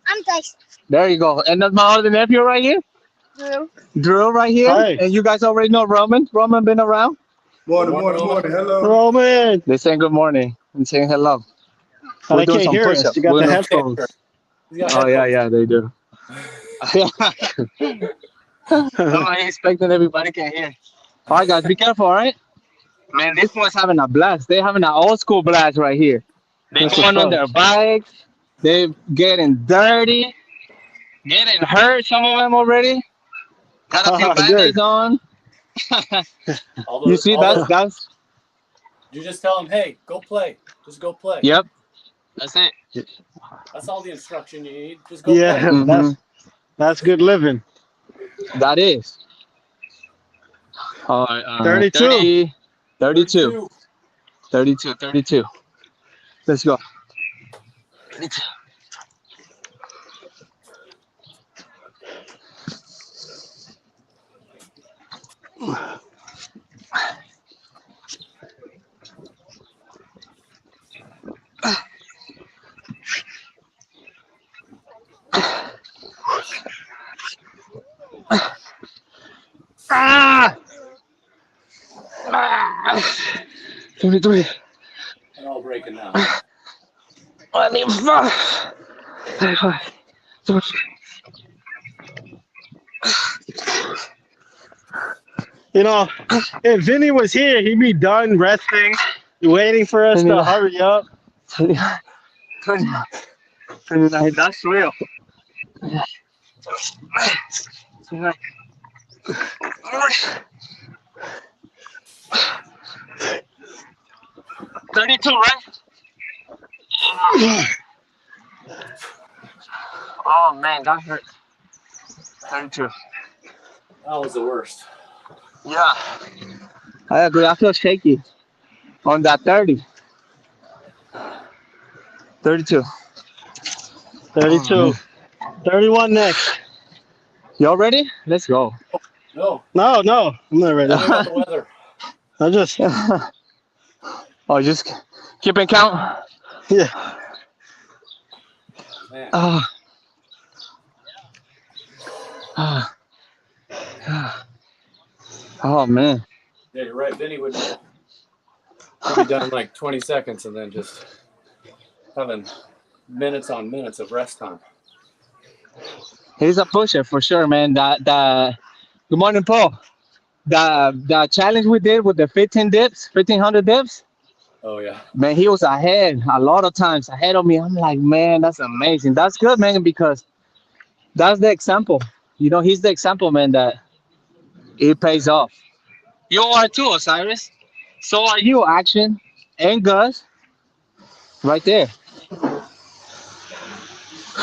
I'm Dyson. There you go. And that's my other nephew right here. Drew right here. Hi. And you guys already know Roman. Roman been around. Morning, Good morning, morning, morning. Hello. Roman. They saying good morning and saying hello. Oh, We're they doing can't some hear push-ups. us. You got We're the gonna- headphones. Oh yeah, they do. I'm expecting everybody can hear. All right, guys, be careful. All right, man. This one's having a blast. They're having an old school blast right here. They That's going what's on up. their bikes. They getting dirty, getting hurt. Some of them already got a few Good. band-aids on. You see, that's. You just tell them, hey, go play. Just go play. Yep, that's it. That's all the instruction you need. Just go Yeah, play. Mhm. that's good living. That is. All right, 32. 32. 32. Let's go. 32. 23. They're all breaking down. 25. 35. 40. You know, if Vinny was here, he'd be done resting, waiting for us to hurry up. 29. 29. That's real. 29. 32, right? Oh man, that hurt. 32. That was the worst. Yeah, I agree. I feel shaky on that 30. 32. 32. 31 next. Y'all ready? Let's go. No, No, I'm not ready. tell me about the weather. I just, Oh, just keeping count. yeah. Man, Oh man. yeah, you're right. Vinny would be done in like 20 seconds and then just having minutes on minutes of rest time. He's a pusher for sure, man. Good morning, Paul. The challenge we did with the 1500 dips, Oh, yeah. man, he was ahead a lot of times ahead of me. I'm like, man, that's amazing. That's good, man, because that's the example. You know, he's the example, man, that it pays off. You are too, Osiris. So are you, Action and Gus. Right there.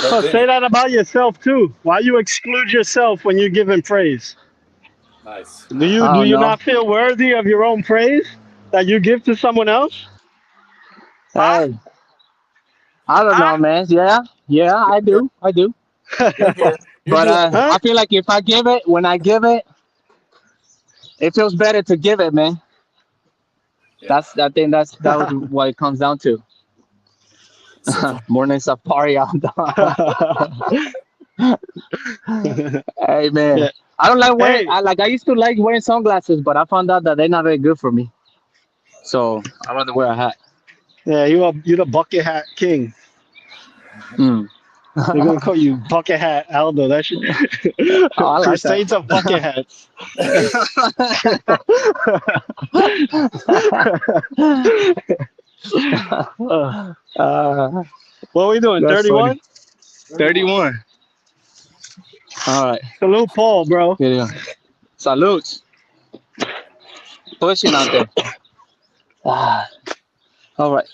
So say that about yourself too. Why you exclude yourself when you're giving praise? Nice. Do you not feel worthy of your own praise that you give to someone else? Hey, I don't know, man. Yeah, I do. You're here. You're But doing I feel like if I give it, when I give it, it feels better to give it, man. Yeah. I think that was what it comes down to. Morning safari out. Hey man, Yeah. I don't like wearing. Hey. I used to like wearing sunglasses, but I found out that they're not very good for me. So I rather wear a hat. Yeah, you're the bucket hat king. Mm. They're gonna call you bucket hat Aldo. That should Oh, I like Crusades of bucket hats. What are we doing? That's 31? 31. All right. Salute Paul, bro. Here you go. Salutes. Pushing out there. All right.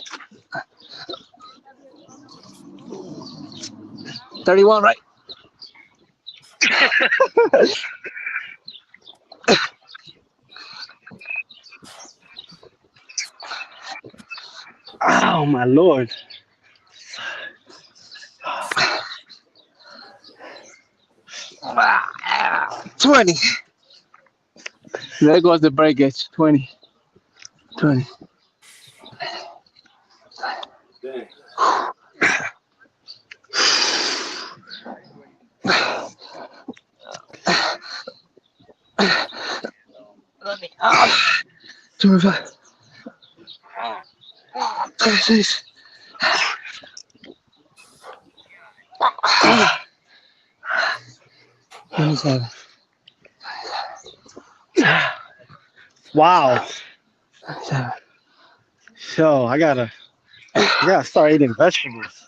31, right? Oh my lord. 20. There goes the breakage. 20. Dang. Let me out. 25. 36. Wow. So I gotta start eating vegetables.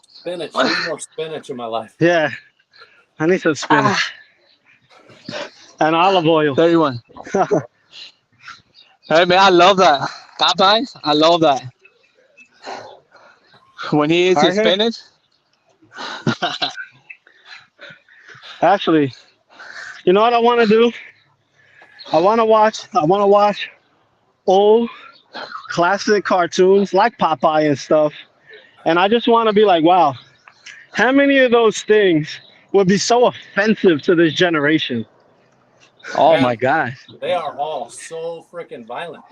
Spinach. I need more spinach in my life. Yeah. I need some spinach. And olive oil. 31. Hey man, I love that. Popeyes, I love that. When he eats his Okay. spinach. Actually, you know what I want to do? I want to watch old classic cartoons like Popeye and stuff. And I just want to be like, wow, how many of those things would be so offensive to this generation? Oh Man, my gosh. They are all so freaking violent.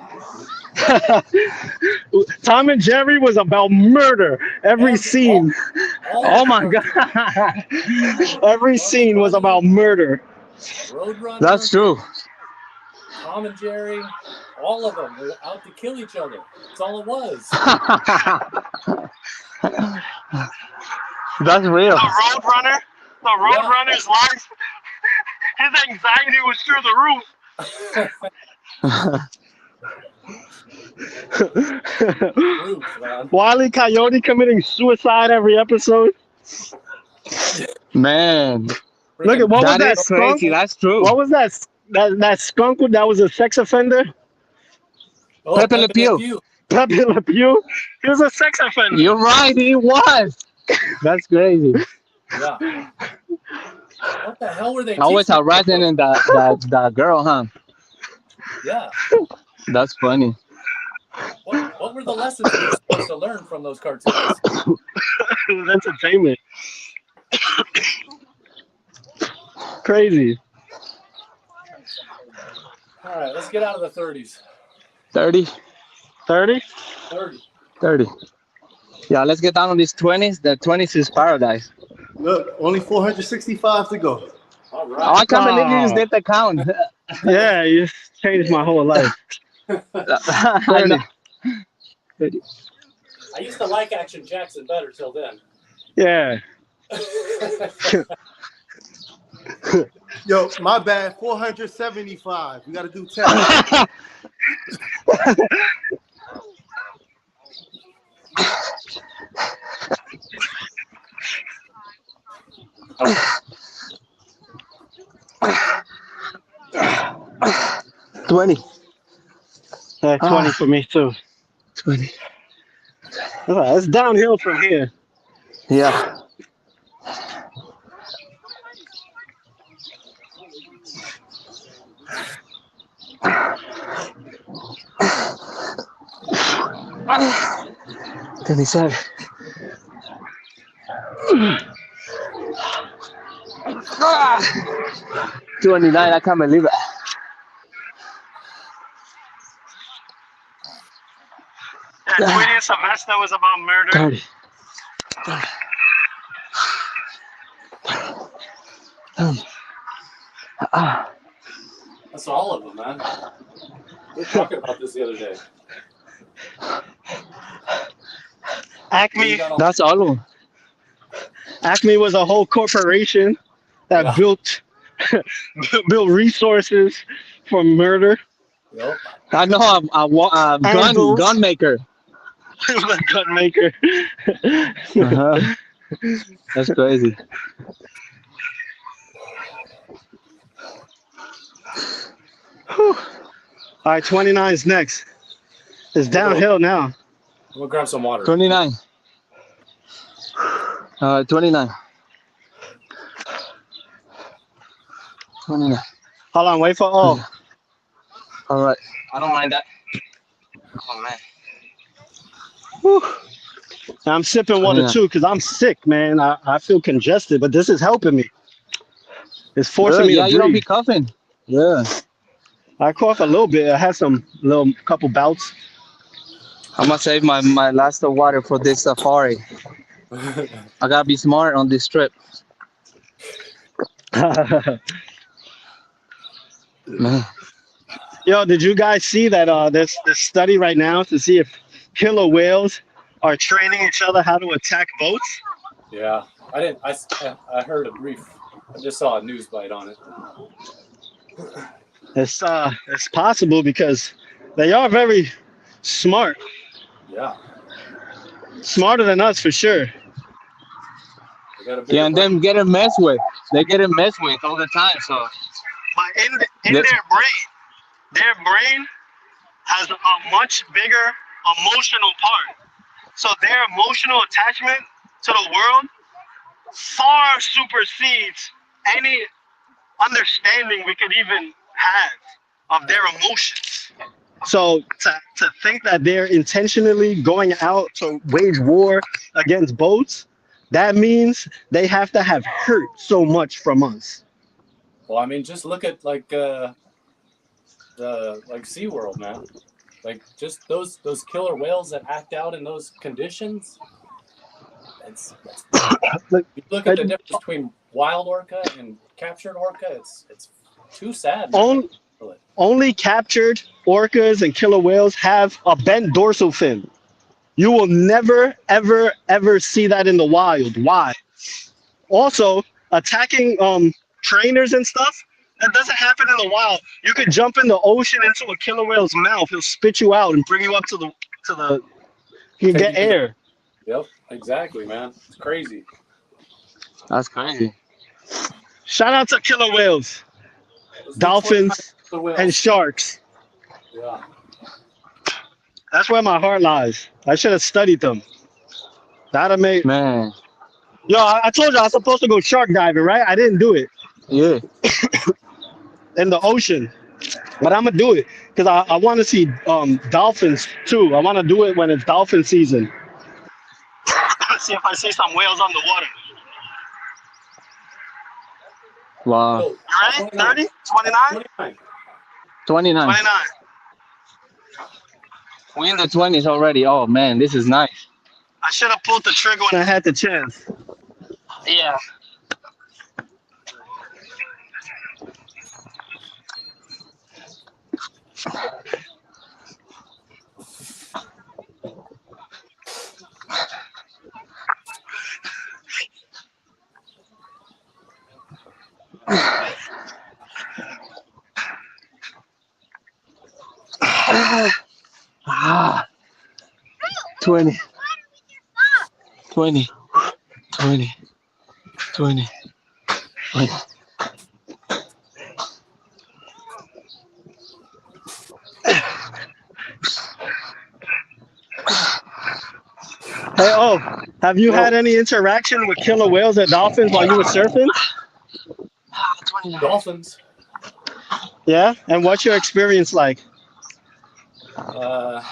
Tom and Jerry was about murder. Every scene. Oh my god. Every scene was about murder. Roadrunner. That's true. Tom and Jerry, all of them were out to kill each other. That's all it was. That's real. The Roadrunner, the Roadrunner's life, his anxiety was through the roof. Roof, man. Wile E. Coyote committing suicide every episode. Man, Look at what was that that is skunk? crazy. That's true. What was that skunk that was a sex offender? Oh, Pepe Le Pew. Pepe Le Pew. He was a sex offender. You're right. He was. That's crazy. Yeah. What the hell were they Always teaching? harassing and that girl, huh? Yeah. That's funny. What were the lessons we were supposed to learn from those cartoons? It was entertainment. Crazy. All right, let's get out of the 30s. 30? 30? 30. Yeah, let's get down on these 20s. The 20s is paradise. Look, only 465 to go. All Oh, I right. can't believe you just did the count. Yeah, you just changed my whole life. I know. I used to like Action Jackson better till then. Yeah. Yo, my bad. 475. We got to do 10. Yeah, 20 for me too. 20. It's downhill from here. Yeah. Then he said, "Ah, 29, I can't believe it." Yeah, 20th semester was about murder. 30. That's all of them, man. We were talking about this the other day. Acme, That's all of them. Acme was a whole corporation that Yeah. built resources for murder. Yep. I know a Angles. gun maker. The gun maker. Uh-huh. That's crazy. All right, 29 is next. It's downhill now. We'll grab some water. 29. 29. 29. Hold on, wait for all. All right. I don't mind that. Oh, man. Whew. I'm sipping water Yeah. too because I'm sick, man. I feel congested, but this is helping me. It's forcing me Yeah, to you don't be breathe. coughing. Yeah. I cough a little bit. I had some couple bouts. I'm going to save my last of water for this safari. I got to be smart on this trip. Man. Yo, did you guys see that this study right now to see if killer whales are training each other how to attack boats? Yeah. I didn't. I heard a brief. I just saw a news bite on it. It's possible because they are very smart. Yeah. Smarter than us for sure. They got a bigger Yeah, and brain. them get messed with. They get messed with all the time. So But in Yep. their brain has a much bigger emotional part. So their emotional attachment to the world far supersedes any understanding we could even have of their emotions. So to think that they're intentionally going out to wage war against boats, that means they have to have hurt so much from us. Well, I mean, just look at like the SeaWorld, man. Like just those killer whales that act out in those conditions. It's Look, you look at the difference between wild orca and captured orca. It's too sad. Man. Only captured orcas and killer whales have a bent dorsal fin. You will never, ever, ever see that in the wild. Why? Also, attacking trainers and stuff, that doesn't happen in the wild. You could jump in the ocean into a killer whale's mouth. He'll spit you out and bring you up to the you can get air. Yep, exactly, man. It's crazy. That's crazy. Shout out to killer whales, dolphins, and sharks. Yeah. That's where my heart lies. I should have studied them. That'd make Man. Yo, I told you I was supposed to go shark diving, right? I didn't do it Yeah. in the ocean, but I'm gonna do it because I want to see dolphins too. I want to do it when it's dolphin season. See if I see some whales on the water. Wow. Oh, You ready? 30? 29? 29. 29. We're in the 20s already. Oh, man, this is nice. I should have pulled the trigger when I had the chance. Yeah. Ah, 20, 20, 20, 20, 20. Hey, oh, have you had any interaction with killer whales or dolphins while you were surfing? Dolphins. Yeah? And what's your experience like? Well,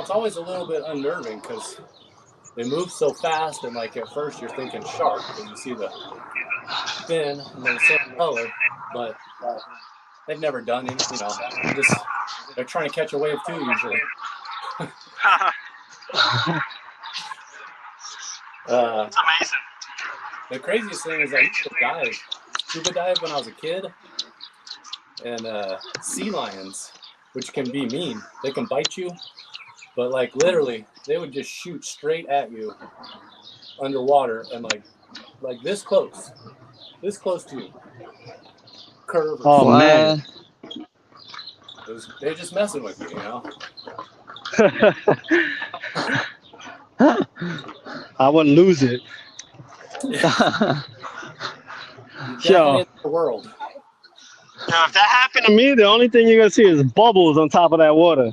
it's always a little bit unnerving because they move so fast, and like at first you're thinking shark because you see the fin and they're the same color, but they've never done any. They're trying to catch a wave too usually. It's amazing. The craziest thing is I used to scuba dive when I was a kid, and sea lions, which can be mean, they can bite you, but like literally they would just shoot straight at you underwater and like this close to you, curve. Oh man, They're just messing with you, you know. I wouldn't lose it. Definitely in the world. Now, if that happened to me, the only thing you're gonna see is bubbles on top of that water.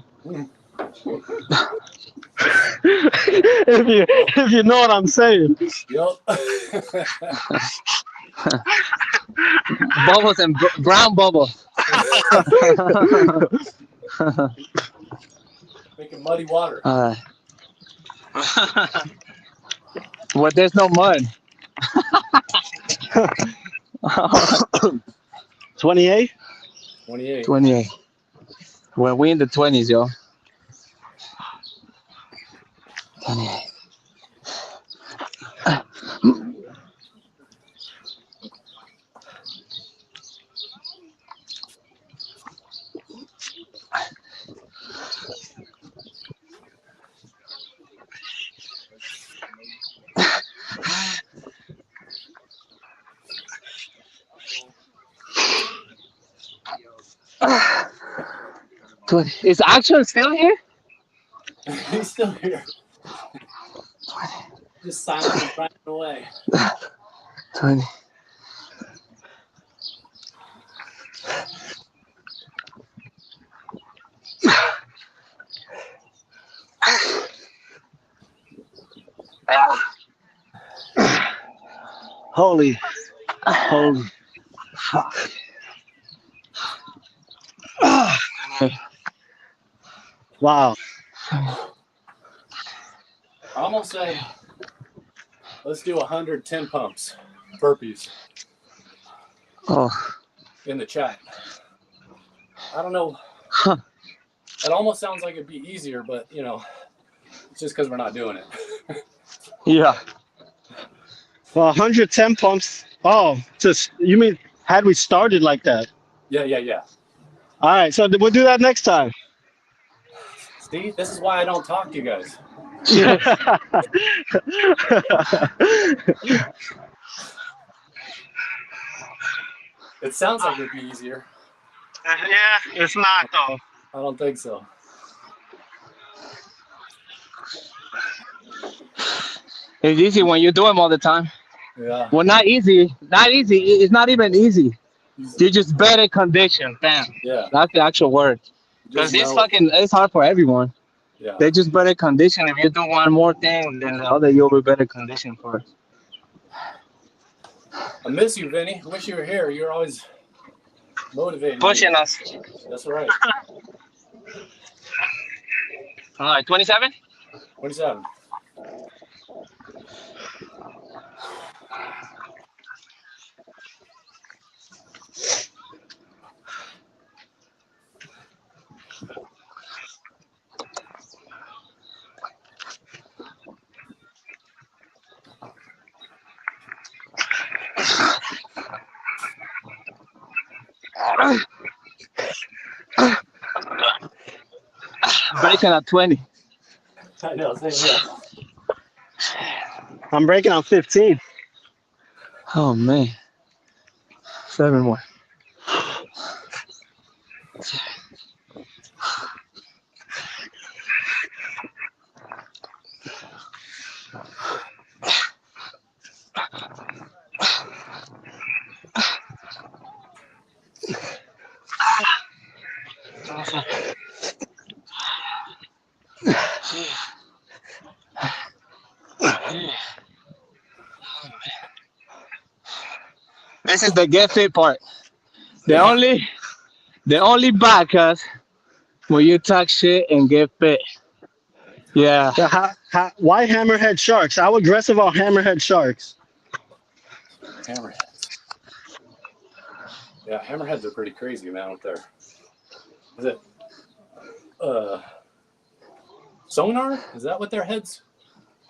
if you know what I'm saying. Yep. Bubbles and brown bubbles. Making muddy water. Well, there's no mud. 28? 28. 28. Well, we in the 20s, yo. 28. Is Action still here? He's still here. Just silently running away. 20. Holy fuck. Wow. I almost say, let's do 110 pumps, burpees. Oh. In the chat. I don't know. It almost sounds like it'd be easier, but you know, it's just because we're not doing it. Yeah. Well, 110 pumps. Oh, you mean had we started like that? Yeah. All right, so we'll do that next time. See, this is why I don't talk to you guys. It sounds like it'd be easier. Yeah, it's not though. I don't think so. It's easy when you do them all the time. Yeah. Well, not easy. Not easy. It's not even easy. You're just better conditioned. Bam. Yeah. That's the actual word. Just Because know. it's hard for everyone. Yeah. They're just better conditioned. If you do one more thing, then the other you'll be better conditioned for it. I miss you, Vinny. I wish you were here. You're always motivating Pushing me. us. That's right. All right, 27? 27. Breaking at 20. I know, same here. I'm breaking on 15. Oh, man. 7 more. This is the get fit part. The only podcast where you talk shit and get fit. Yeah. Why hammerhead sharks? How aggressive are hammerhead sharks? Hammerheads. Yeah, hammerheads are pretty crazy, man, out there. Is it sonar? Is that what their heads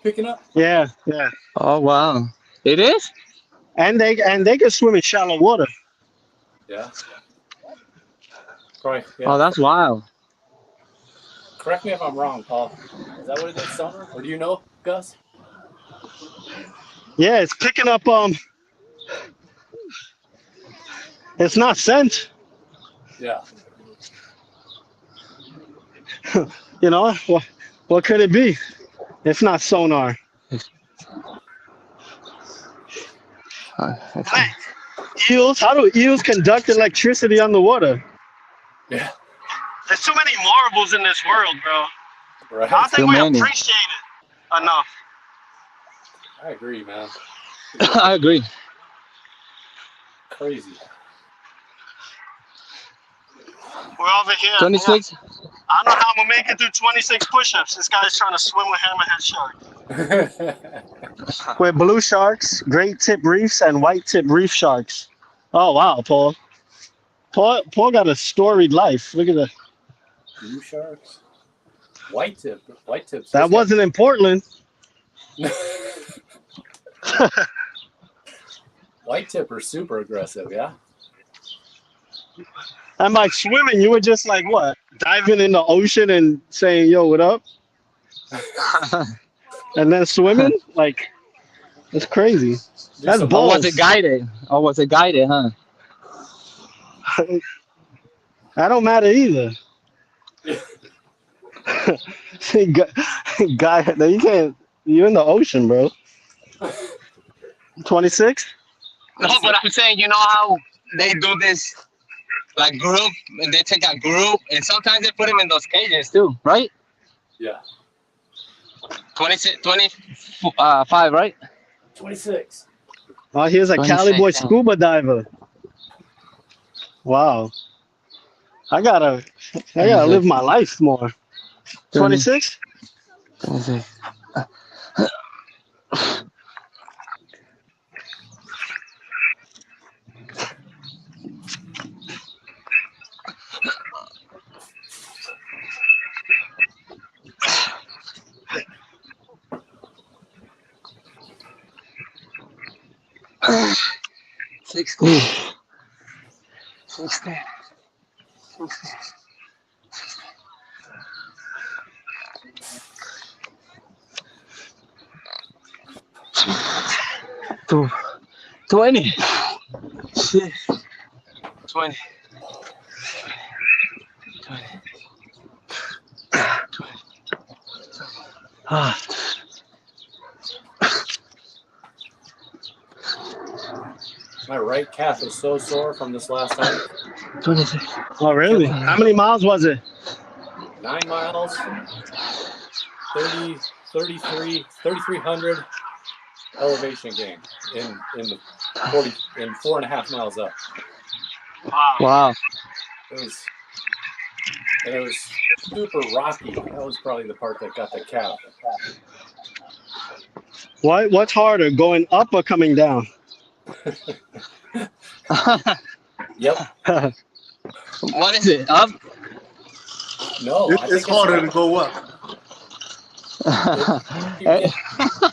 picking up? Yeah. Oh wow. It is? And they can swim in shallow water. Yeah. Probably. Yeah. Oh, that's wild. Correct me if I'm wrong, Paul. Is that what it is, sonar? Or do you know, Gus? Yeah, it's picking up it's not scent. Yeah. You know, what could it be? It's not sonar. Eels? How do eels conduct electricity underwater? Yeah. There's too many marvels in this world, bro. Right. I don't think Too we many. appreciate it enough. I agree, man. I agree. Crazy. We're over here. 26? I don't know how I'm gonna make it through 26 push-ups. This guy's trying to swim with hammerhead sharks. With blue sharks, great tip reefs, and white tip reef sharks. Oh wow, Paul. Paul got a storied life. Look at that. Blue sharks. White tip. White tips. That wasn't in Portland. White tip are super aggressive, yeah? And by swimming, you were just like what? Diving in the ocean and saying, yo, what up? And then swimming? Like, it's crazy. That's Or balls. was it guided? Huh? That don't matter either. Guy, no, you can't. You're in the ocean, bro. 26? No, but I'm saying, you know how they do this like group, and they take a group, and sometimes they put them in those cages too, right? Yeah. 26, 25, right? 26. Oh, here's a 26, Cali boy yeah. scuba diver. Wow. I gotta live my life more. 26? 26. Sixteen. Two, 20. Shit. 20. 20. Ah. My right calf is so sore from this last hike. 26. Oh, really? How many miles was it? 9 miles, 3,300 elevation gain in the 40 in 4.5 miles up. Wow. It was super rocky. That was probably the part that got the calf. What's harder, going up or coming down? Yep. What is it? Up? No, I think It's harder to go up.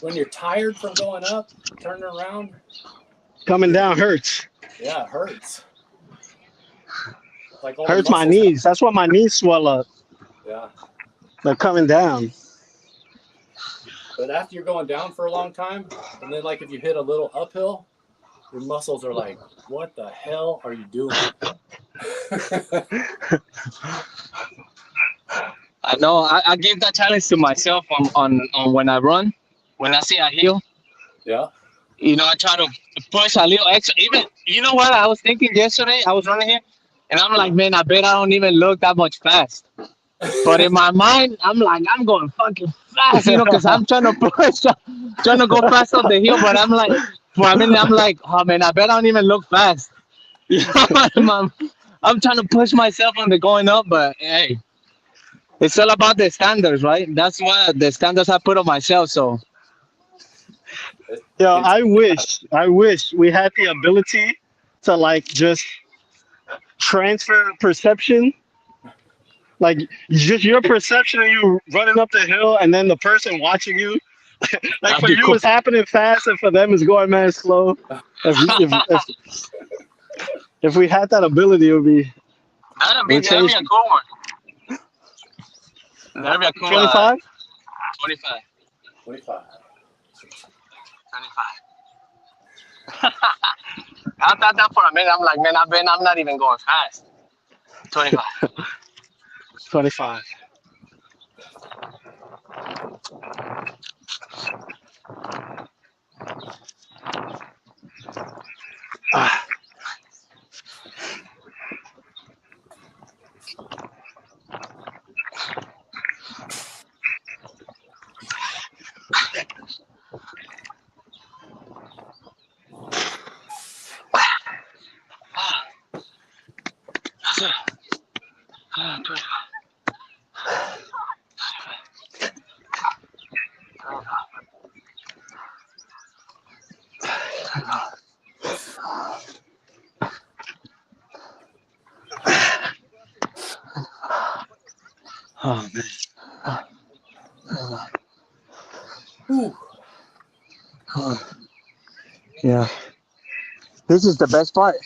When you're tired from going up, turning around. Coming down hurts. Yeah, it hurts. Like all Hurts my knees. That's why my knees swell up. Yeah. They're coming down. But after you're going down for a long time, and then like if you hit a little uphill, your muscles are like, what the hell are you doing? I know. I give that challenge to myself on when I run. When I see a hill, Yeah. you know, I try to push a little extra. Even, you know what? I was thinking yesterday, I was running here, and I'm like, man, I bet I don't even look that much fast. But in my mind, I'm like, I'm going fucking fast, you know, because I'm trying to push, trying to go fast up the hill. But I'm like, for a minute, I'm like, oh man, I bet I don't even look fast. You know, I'm trying to push myself on the going up, but hey, it's all about the standards, right? That's what the standards I put on myself. So Yo, I wish we had the ability to like just transfer perception. Like just your perception of you running up the hill and then the person watching you. Like for that'd be you cool. it's happening fast and for them it's going mad slow. If we had that ability it would be That'd it would be change. a cool one. That'd be a cool 25? 25. 25. 25. I thought that for a minute. I'm like, man, I bet I'm not even going fast. 25. 25. Ah. Oh man. Whew. Yeah. This is the best part.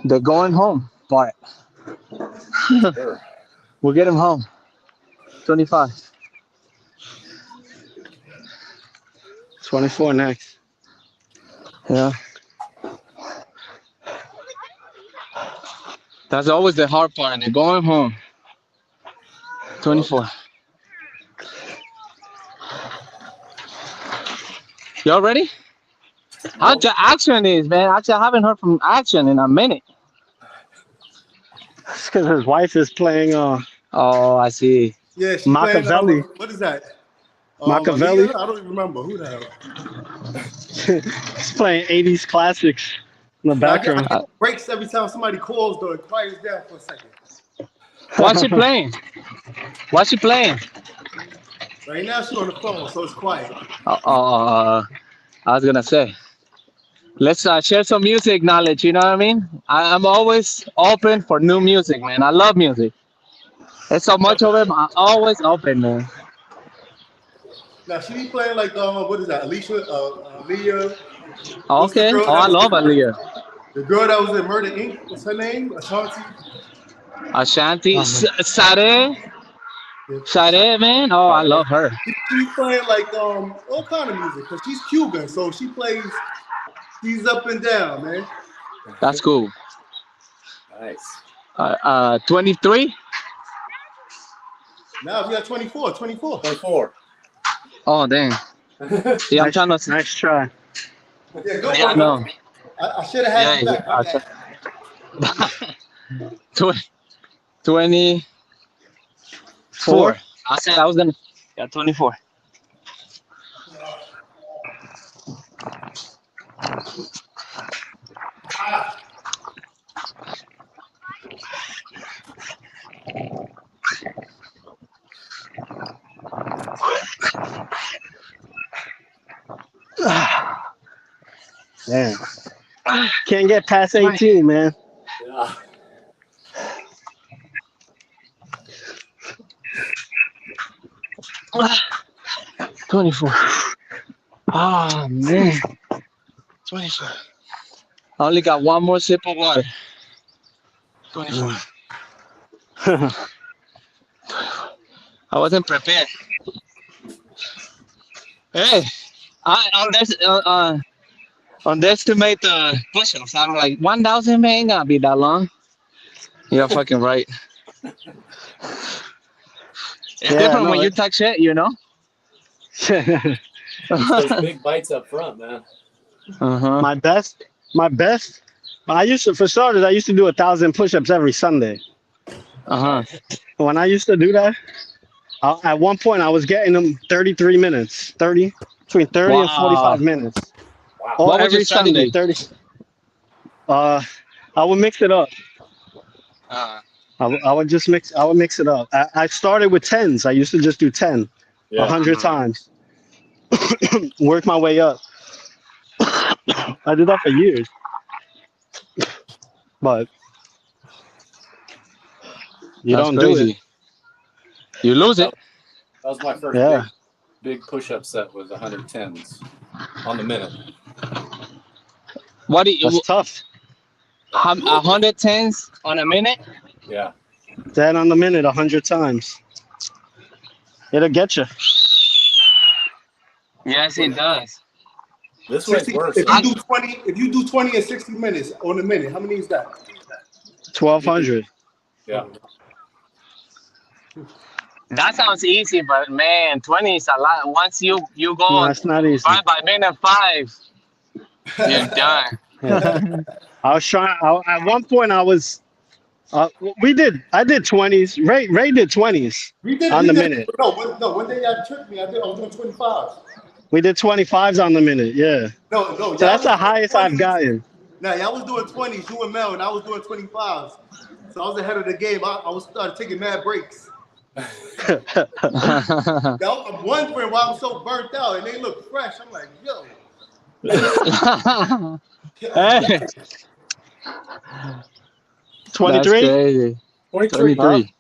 The going home part. Sure. We'll get him home. 25. 24 next. Yeah. That's always the hard part. The going home. 24. Y'all ready? How the action is, man? Actually, I haven't heard from action in a minute. It's because his wife is playing Oh, I see. Yeah, she's Machiavelli. playing, what is that? Machiavelli. Aaliyah? I don't even remember. Who the hell? He's playing 80s classics in the I get background. breaks every time somebody calls, though. It quiets down for a second. What's she playing? What's she playing? Right now, she's on the phone, so it's quiet. I was gonna say, let's share some music knowledge. You know what I mean? I'm always open for new music, man. I love music. There's so much of it. I'm always open, man. Now, she be playing like, what is that? Aaliyah. Okay. Oh, I love Aaliyah. The girl that was in Murder Inc. What's her name? Ashanti. Ashanti, Oh, Sade, Sade, man. Oh, I love her. She's playing like all kind of music because she's Cuban, so she plays. She's up and down, man. That's cool. Nice. 23. Now we got 24. 24. Oh, dang. Yeah, I'm trying to. nice try. Yeah, good Yeah, one. no. I should have had you Yeah, back. My bad. 24. I said I was gonna. Yeah, 24. Damn. Can't get past 18, man. Yeah. Ah, 24. Oh man. 24. I only got one more sip of water. 24. I wasn't prepared. Hey, I underestimate the push-ups. I'm like 1,000, man, ain't gonna be that long. You're fucking right. It's different when you talk shit, you know. It's those big bites up front, man. My best. I used to, for starters, I used to do 1,000 push-ups every Sunday. When I used to do that, at one point I was getting them 33 minutes, between 30 and 45 minutes. Wow. Or What was every your Sunday, strategy? 30. I would mix it up. I would just mix. I would mix it up. I started with 10s. I used to just do 10, Yeah. 100 times. Work my way up. I did that for years. But you That's don't crazy. do it. You lose it. That was my first Yeah. big push-up set with 110s on the minute. What do you? That's tough. 110s on a minute? Yeah. 10 on the minute, 100 times. It'll get you. Yes, it does. This one's 60, worse. if you do 20 in 60 minutes on a minute, how many is that? 1,200. Yeah. That sounds easy, but man, 20 is a lot. Once you No, go that's not easy. by minute 5, you're done. Yeah. I was trying. At one point, I was. I did 20s. Ray did 20s on the minute. No, one day y'all tricked me. I was doing 25. We did 25s on the minute. Yeah. No. So that's the highest I've gotten. Now y'all was doing 20s, you and Mel, and I was doing 25s. So I was ahead of the game. I was started taking mad breaks. I'm wondering why I'm so burnt out, and they look fresh. I'm like, yo. Hey. 23. 23.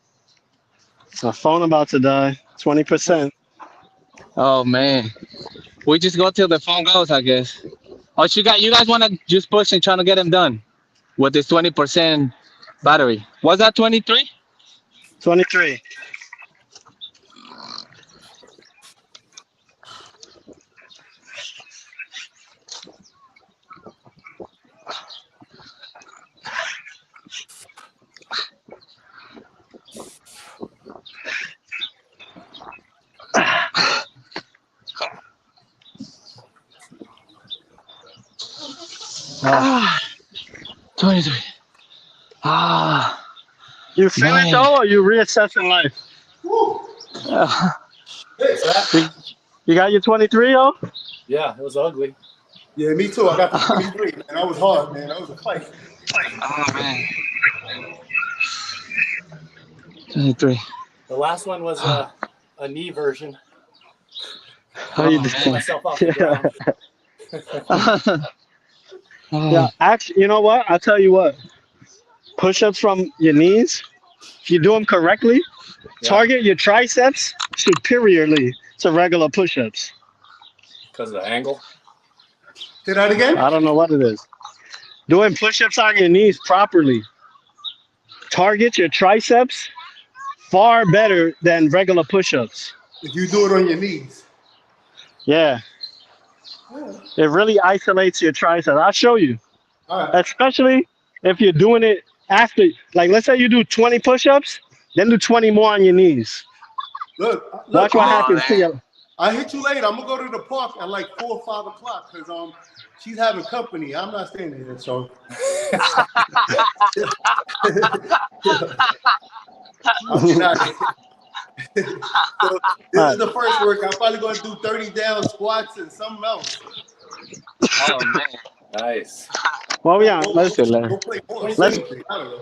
My phone about to die. 20%. Oh man, we just go till the phone goes, I guess. Oh, you guys want to just push and trying to get them done with this 20% battery? Was that 23? 23. Ah, 23. Ah, You finished man. or you reassessing life? You got your 23, oh? Yeah, it was ugly. Yeah, me too. I got the 23, man. That was hard, man. That was a fight. Oh man. 23. The last one was a knee version. How you Pulled doing? myself off the ground. Yeah, actually, you know what? I'll tell you what. Push-ups from your knees, if you do them correctly, target your triceps superiorly to regular push-ups. Because of the angle? Say that again? I don't know what it is. Doing push-ups on your knees properly targets your triceps far better than regular push-ups. If you do it on your knees. Yeah. It really isolates your triceps. I'll show you. All right. Especially if you're doing it after, like, let's say you do 20 push-ups, then do 20 more on your knees. Look, Watch what happens to you. I hit you later. I'm gonna go to the park at like 4 or 5 o'clock because she's having company. I'm not staying here, so. I'll be not. So this is the first work. I'm probably gonna do 30 down squats and something else. Oh man, Nice. Well, yeah,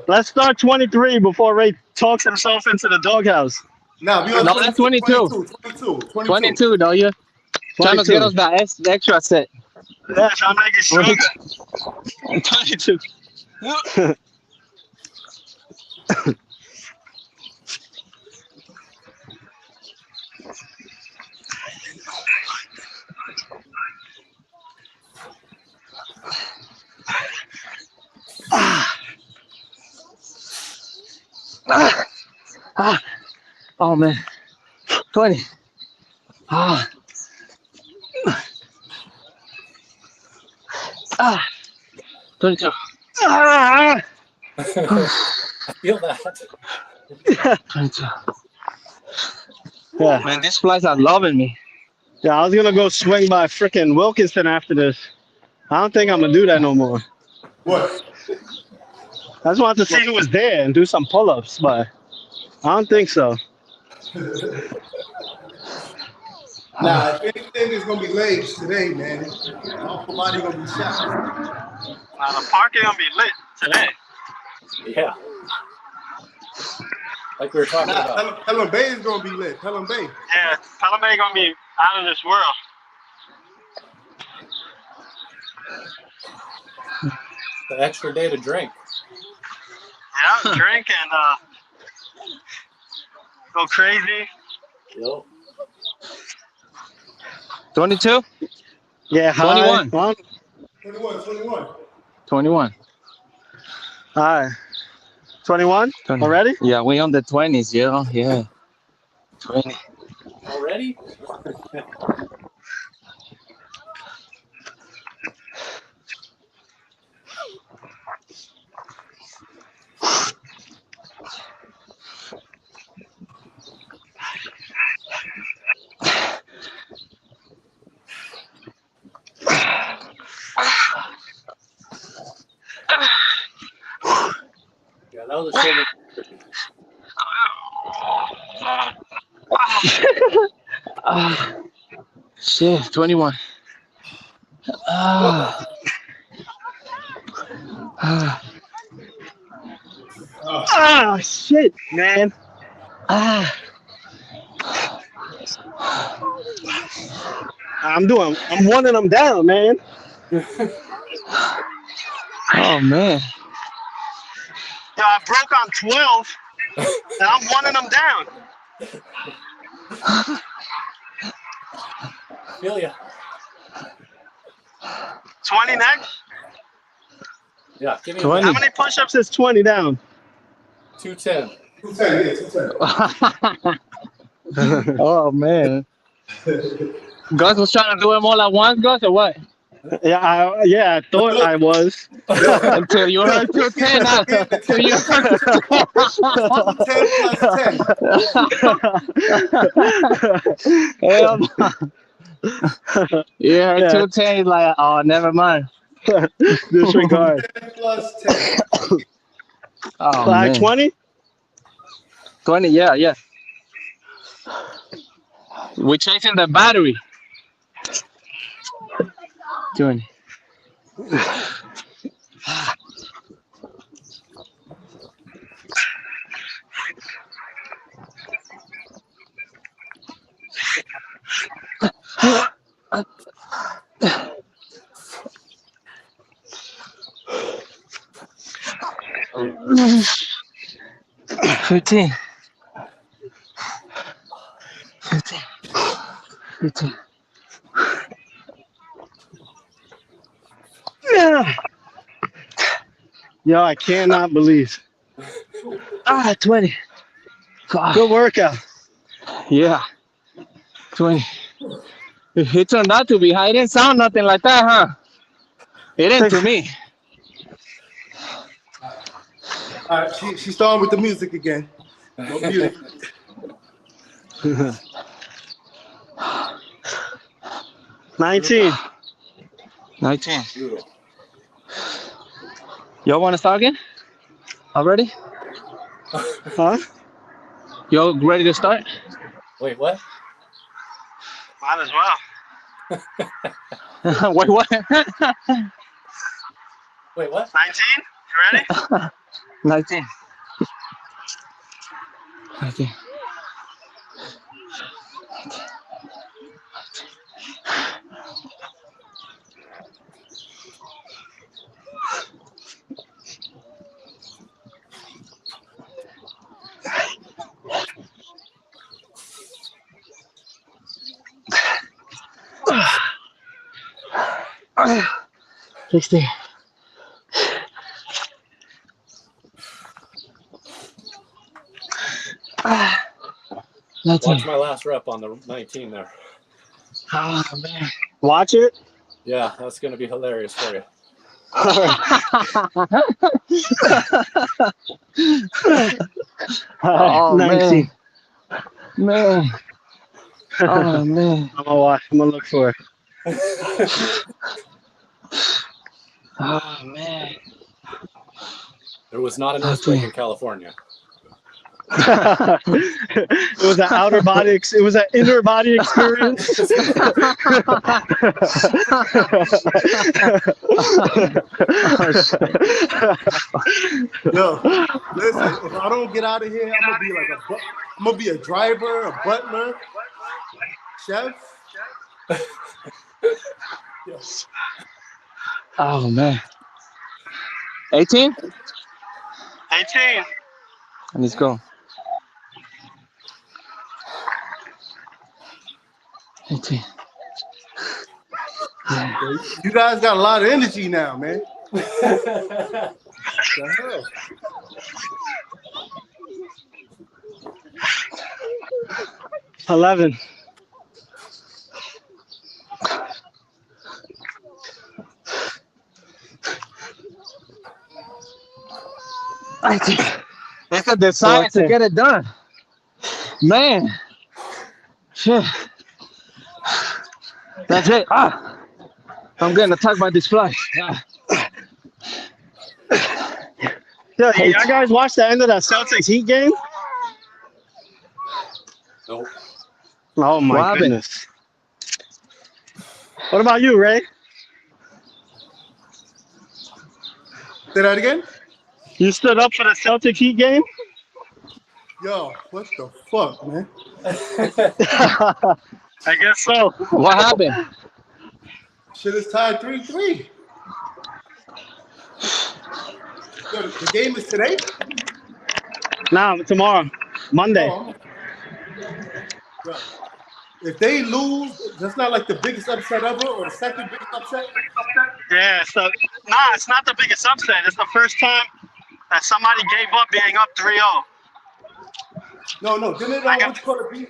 let's start 23 before Ray talks himself into the doghouse. Now, we on No, that's 22. 22, though, you trying to get us the extra set. Yeah, trying to make it stronger. 22. Oh man, 20. 22. I feel that. 22. Yeah. Man, these flies are loving me. Yeah, I was gonna go swing by frickin' Wilkinson after this. I don't think I'm gonna do that no more. What? I just wanted to see who was there and do some pull-ups, but I don't think so. Nah, if anything, it's gonna be legs today, man. Our body gonna be shot. The park is gonna be lit today. Yeah. Like we were talking about. Pelham Bay is gonna be lit. Pelham Bay. Yeah, Pelham Bay gonna be out of this world. The extra day to drink. Yeah, drink and go crazy. Yep. 22? Yeah, 21. 21. 21. All right. 21 already? Yeah, we on the 20s, yeah. 20. Already? Yeah, that was a shame. Shit, 21. Shit, man. I'm wanting them down, man. Oh man. Yeah, I broke on 12, and I'm wanting them down. Feel ya. 20 next? Yeah, give me 20. How many push-ups is 20 down? 210. 210. Oh man. Gus was trying to do them all at once, Gus, or what? Yeah, I thought I was. Until you heard 210. Until you heard 10 plus 10. Hell no. Yeah, 210 is like, oh, never mind. Disregard. 10 plus 10. Oh, Like man. 20? 20, yeah. We're chasing the battery. 20. Fifteen. Yeah. Yo, I cannot believe 20. Good workout. Yeah, 20. It turned out to be high. It didn't sound nothing like that, huh? It didn't to me. All right, she's starting with the music again. No music. 19. 19. Y'all want to start again? Already? Huh? Y'all ready to start? Wait, what? Might as well. Wait, what? Wait, what? 19? You ready? 19. 19. Uh, 16. Watch my last rep on the 19 there. Oh, man. Watch it. Yeah, that's going to be hilarious for you. Oh, 19. Man. Oh, man. I'm gonna watch. I'm gonna look for it. Oh, man. There was not an earthquake in California. It was an outer body. It was an inner body experience. Yo, listen, if I don't get out of here, I'm gonna be like I'm gonna be a driver, a butler, chef. Yes. Oh, man. 18? 18. Let's go. 18. You guys got a lot of energy now, man. What the hell? – 11. It's a desire to get it done. Man. Shit. That's it. I'm getting attacked by this fly. Yo, y'all guys watch the end of that Celtics Heat game? Nope. Oh my goodness. What about you, Ray? Say that again? You stood up for the Celtics Heat game? Yo, what the fuck, man? I guess so. What happened? Shit is tied 3-3. Yo, the game is today? Nah, tomorrow. Monday. Oh. Yo, if they lose, that's not like the biggest upset ever or the second biggest upset? Yeah, so it's not the biggest upset. It's the first time that somebody gave up being up 3-0. No, didn't what you call it be?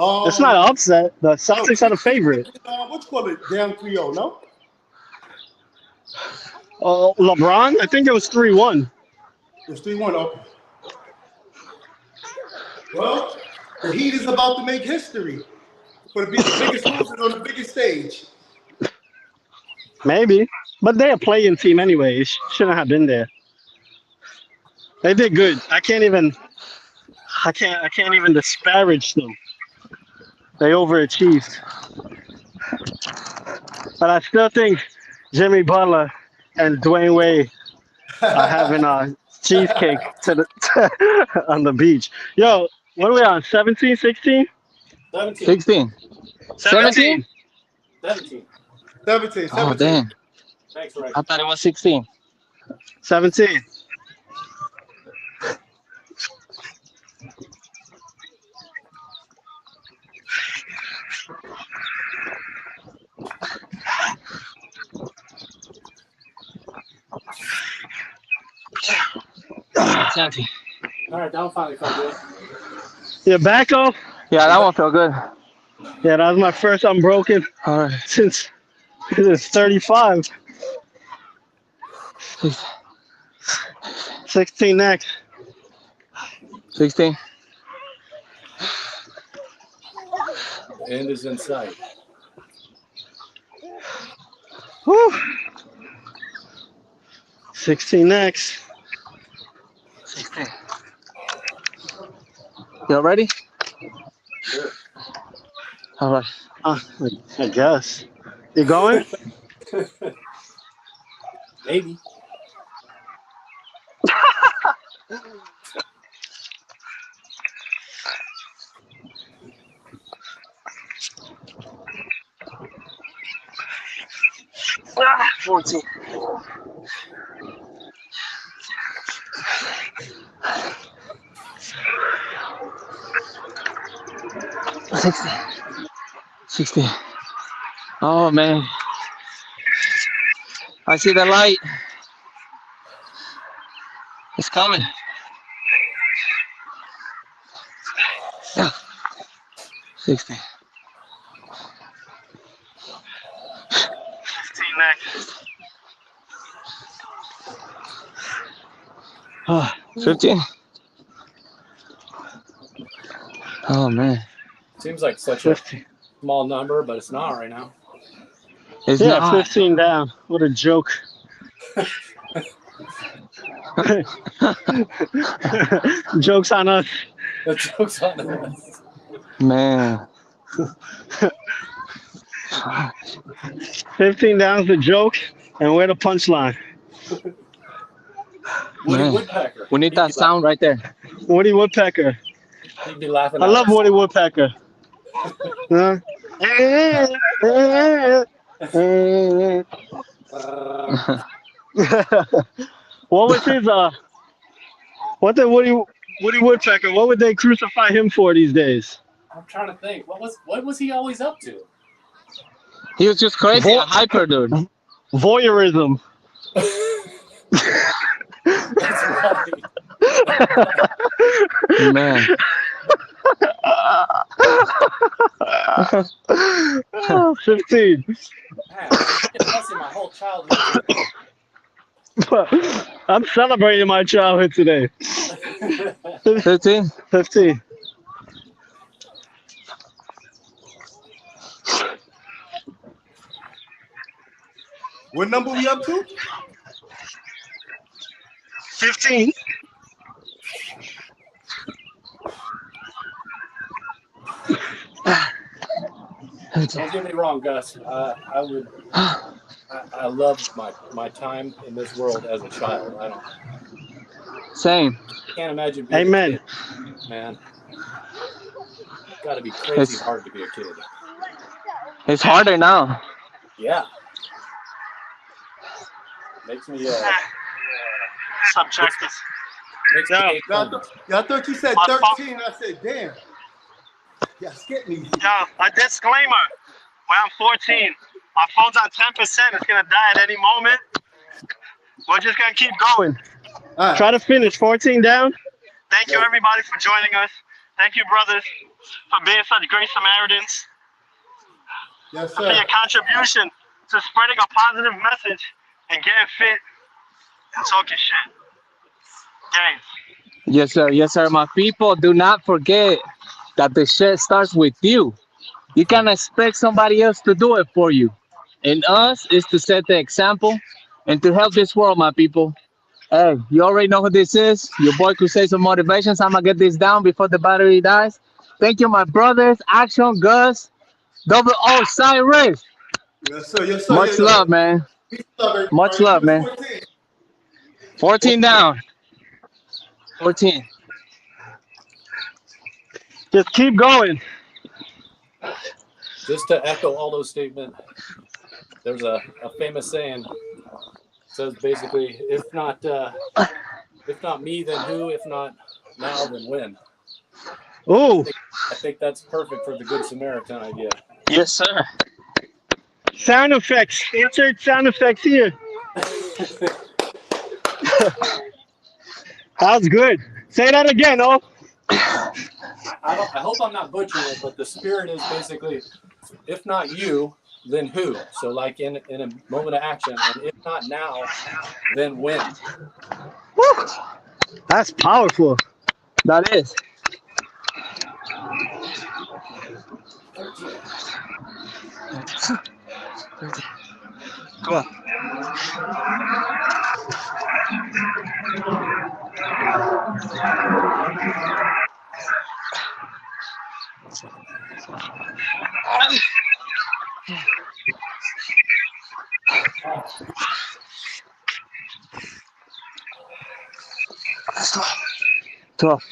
It's not an upset. The Celtics are the favorite. What you call it? Down 3-0, no? LeBron? I think it was 3-1. It was 3-1. Okay. Well, the Heat is about to make history for to be the biggest losers on the biggest stage. Maybe. But they're a play-in team anyway. It shouldn't have been there. They did good. I can't even disparage them. They overachieved. But I still think Jimmy Butler and Dwayne Wade are having a cheesecake on the beach. Yo, what are we on? 17, 16? 17. 16. 17? 17. 17. Oh, damn. Thanks, Ray. I thought it was 16. 17. It's empty. All right, that one finally felt good. Your back off? Yeah, that one felt good. Yeah, that was my first unbroken All right. since 35. 16 next. 16. The end is in sight. Woo. 16 next. 16. You ready? Sure. All right. I guess. You going? Maybe. Ah, 14. $60. Oh man, I see the light. It's coming. Yeah. 60. 15 next. 15. Oh man, Seems like such a small number, but it's not right now. it's Yeah, not. 15 down. What a joke. Joke's on us. The joke's on us. Man. 15 down's the joke, and we're the punchline. Woody Man. Woodpecker. We need that sound right there. Woody Woodpecker. He'd be laughing. I love Woody Woodpecker. Huh? What was his what did Woody Woodpecker, what would they crucify him for these days? I'm trying to think. What was he always up to? He was just crazy, a hyper dude. Voyeurism. That's right. Man. Oh, 15. Man, I've been messing my whole childhood. I'm celebrating my childhood today. 15. 15. What number we up to? 15. Don't get me wrong, Gus. I loved my time in this world as a child. Same. Can't imagine being Amen. a kid, man. It's got to be crazy hard to be a kid. It's harder now. Yeah. Makes me Subjective. makes me hate fun. I thought you said 13. I said, damn. Yeah, skip me. Yo, a disclaimer. When I'm 14, my phone's on 10%. It's going to die at any moment. We're just going to keep going. All right. Try to finish 14 down. Thank you, everybody, for joining us. Thank you, brothers, for being such great Samaritans. Yes, For your sir. contribution to spreading a positive message and getting fit and talking shit. Guys. Yes, sir. Yes, sir. My people, do not forget that the shit starts with you. You can't expect somebody else to do it for you. And us is to set the example and to help this world, my people. Hey, you already know who this is. Your boy Cruzades of Motivation. So I'm going to get this down before the battery dies. Thank you, my brothers. Action, Gus. Double O, Cyrus. Yes, sir. Yes, sir. Much love, man. Much love, man. 14 down. 14. Just keep going. Just to echo Aldo's statement, there's a famous saying. It says basically, if not me, then who? If not now, then when? Oh, I think that's perfect for the Good Samaritan idea. Yes, sir. sound effects. Insert sound effects here. That's good. Say that again, oh. I hope I'm not butchering it, but the spirit is basically, if not you, then who? So like in a moment of action, and if not now, then when? Woo. That's powerful. That is. 13. Come on. Twelve.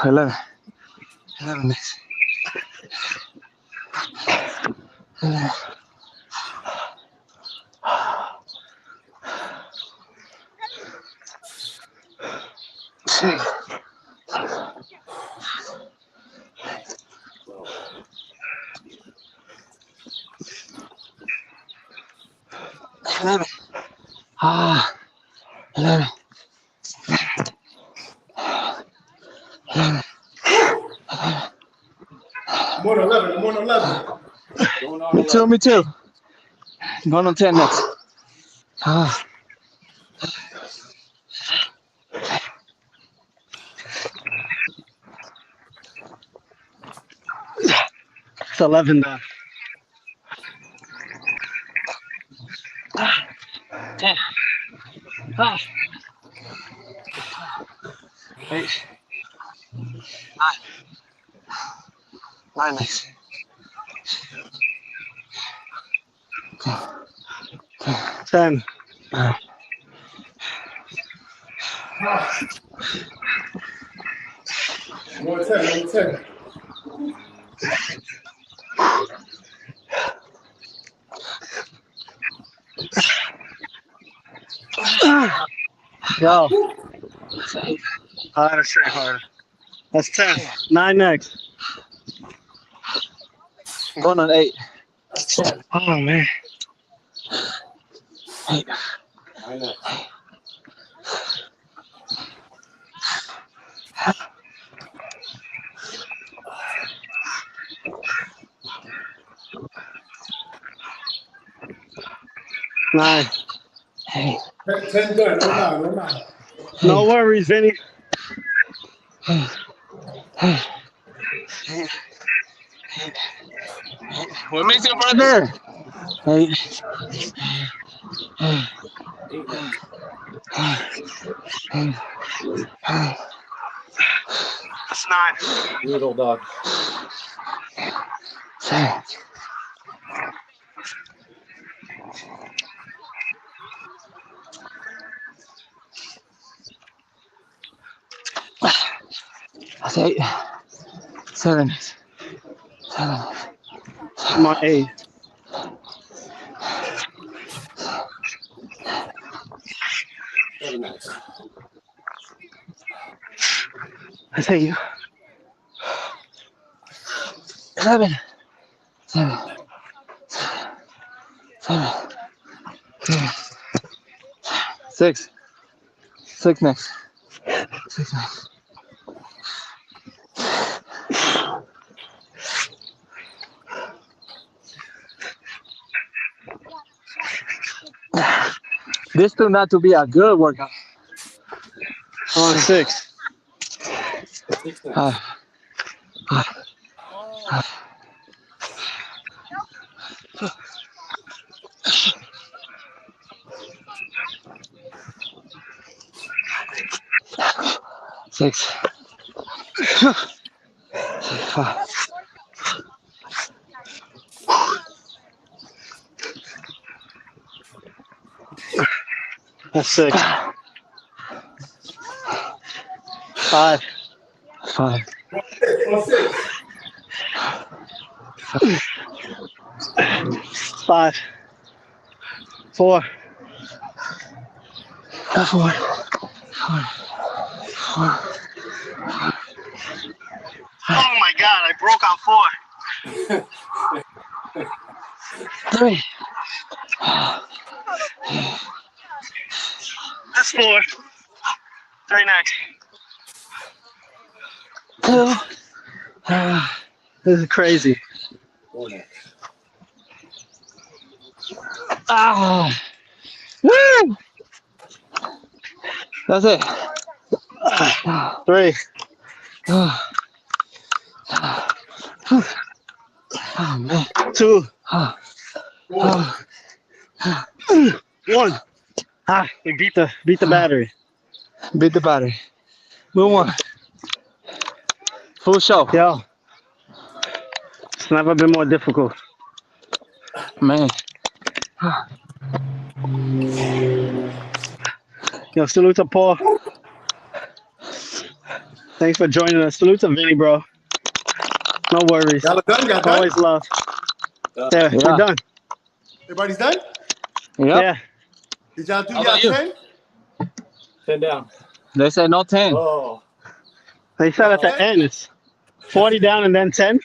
11. 11 minutes. 11. Six. 11. 11. 11. I'm on 11. I'm on 11. Going on Me 11. too. Me too. Going on 10 next. It's 11 done. 10. 8. 9 next. 10. I'm on 10. I'm on 10. Yo. Harder, straight harder. That's 10. 9 next. Going on 8. Oh, man. 8. 9 next. 9. 8. 10 done. No 9. No 9. No worries, Vinny. 8. We're missing brother. 8. 8 next. 8. That's 9. Brutal dog. 7. 8. 7. 7. I'm on 8. 7 next. I tell you. 11. 7. 7. 6. 6 next. 6 next. This turned out to be a good workout. I'm on 6. 6 next. 6. 5. That's 6. 5. 5. On 6. 5. 4. 4. 4. 4. Oh my God, I broke on 4. 3. Last 4. 3 next. This is crazy. 4 next. Ah. Woo! That's it. 3. Oh man. 2. Ah. 1. We beat the battery. Beat the battery. Move on. Full show. Yo. It's never been more difficult. Man. Yo, salute to Paul. Thanks for joining us. Salute to Vinny, bro. No worries. Y'all done? Y'all done? Always love. Yeah, Yeah. we're done. Everybody's done? Yep. Yeah. Did y'all do How y'all about you? 10? 10 down. They said no 10. Oh. They said at the end it's 40 down and then 10.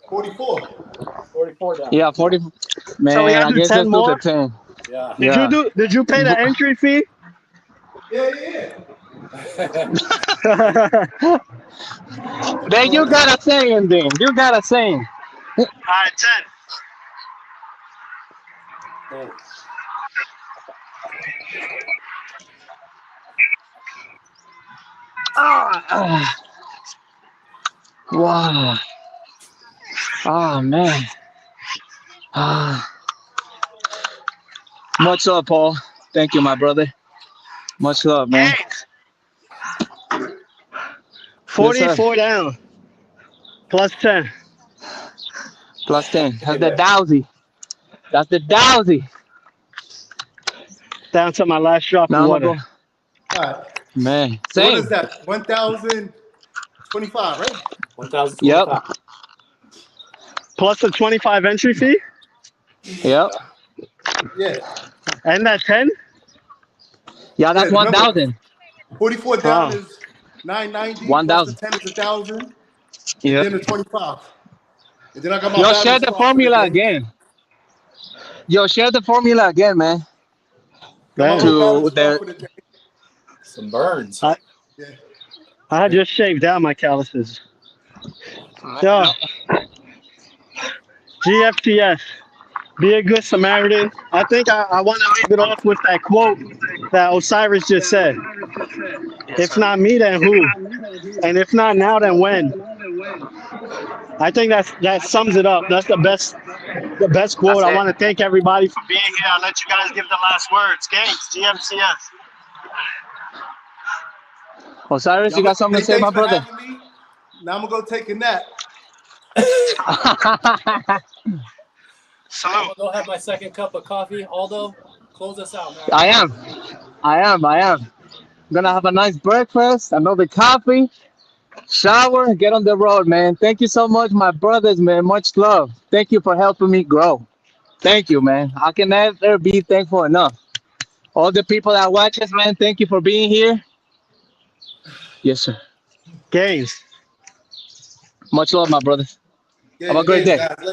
44. 44 down. Yeah, 40. Man, So we gotta I do guess 10 let's do more? the 10. Yeah. Yeah. Did you pay the entry fee? Yeah. Then you gotta say it then. You gotta say it. All right, 10. Oh. Wow. Oh man. Much love, Paul. Thank you, my brother. Much love, man. 44 down. Plus 10. Plus 10. That's the dowsy. That's the dowsy. Down to my last drop Now of I'm gonna water. go. All right. Man. So what Same. is that? 1,025, right? 1,025. Yep. Plus the 25 entry fee? Yep. Yeah. And that 10? Yeah, that's Yeah, remember, 1,000. 44 down Oh. is 990. 1,000. Plus the 10 is 1,000. Yep. Then the 25. And then I got my Yo, balance share the for formula day. again. Yo, share the formula again, man. Got my Damn. little balance To draw the for the day. Some burns. I had just shaved down my calluses. Yo. GFTS. Be a good Samaritan. I think I want to leave it off with that quote that Osiris just said. If not me, then who? And if not now, then when? I think that sums it up. That's the best quote. I want to thank everybody for being here. I'll let you guys give the last words. Games, GFCS. Osiris, you got something to say, my Thanks for brother? having me. Now I'm going to go take a nap. I'm gonna go have my second cup of coffee. Aldo, close us out, man. I am. I'm gonna have a nice breakfast, another coffee, shower, get on the road, man. Thank you so much, my brothers, man. Much love. Thank you for helping me grow. Thank you, man. I can never be thankful enough. All the people that watch us, man, thank you for being here. Yes, sir. Games. Much love, my brothers. Yeah, Have a great day. guys.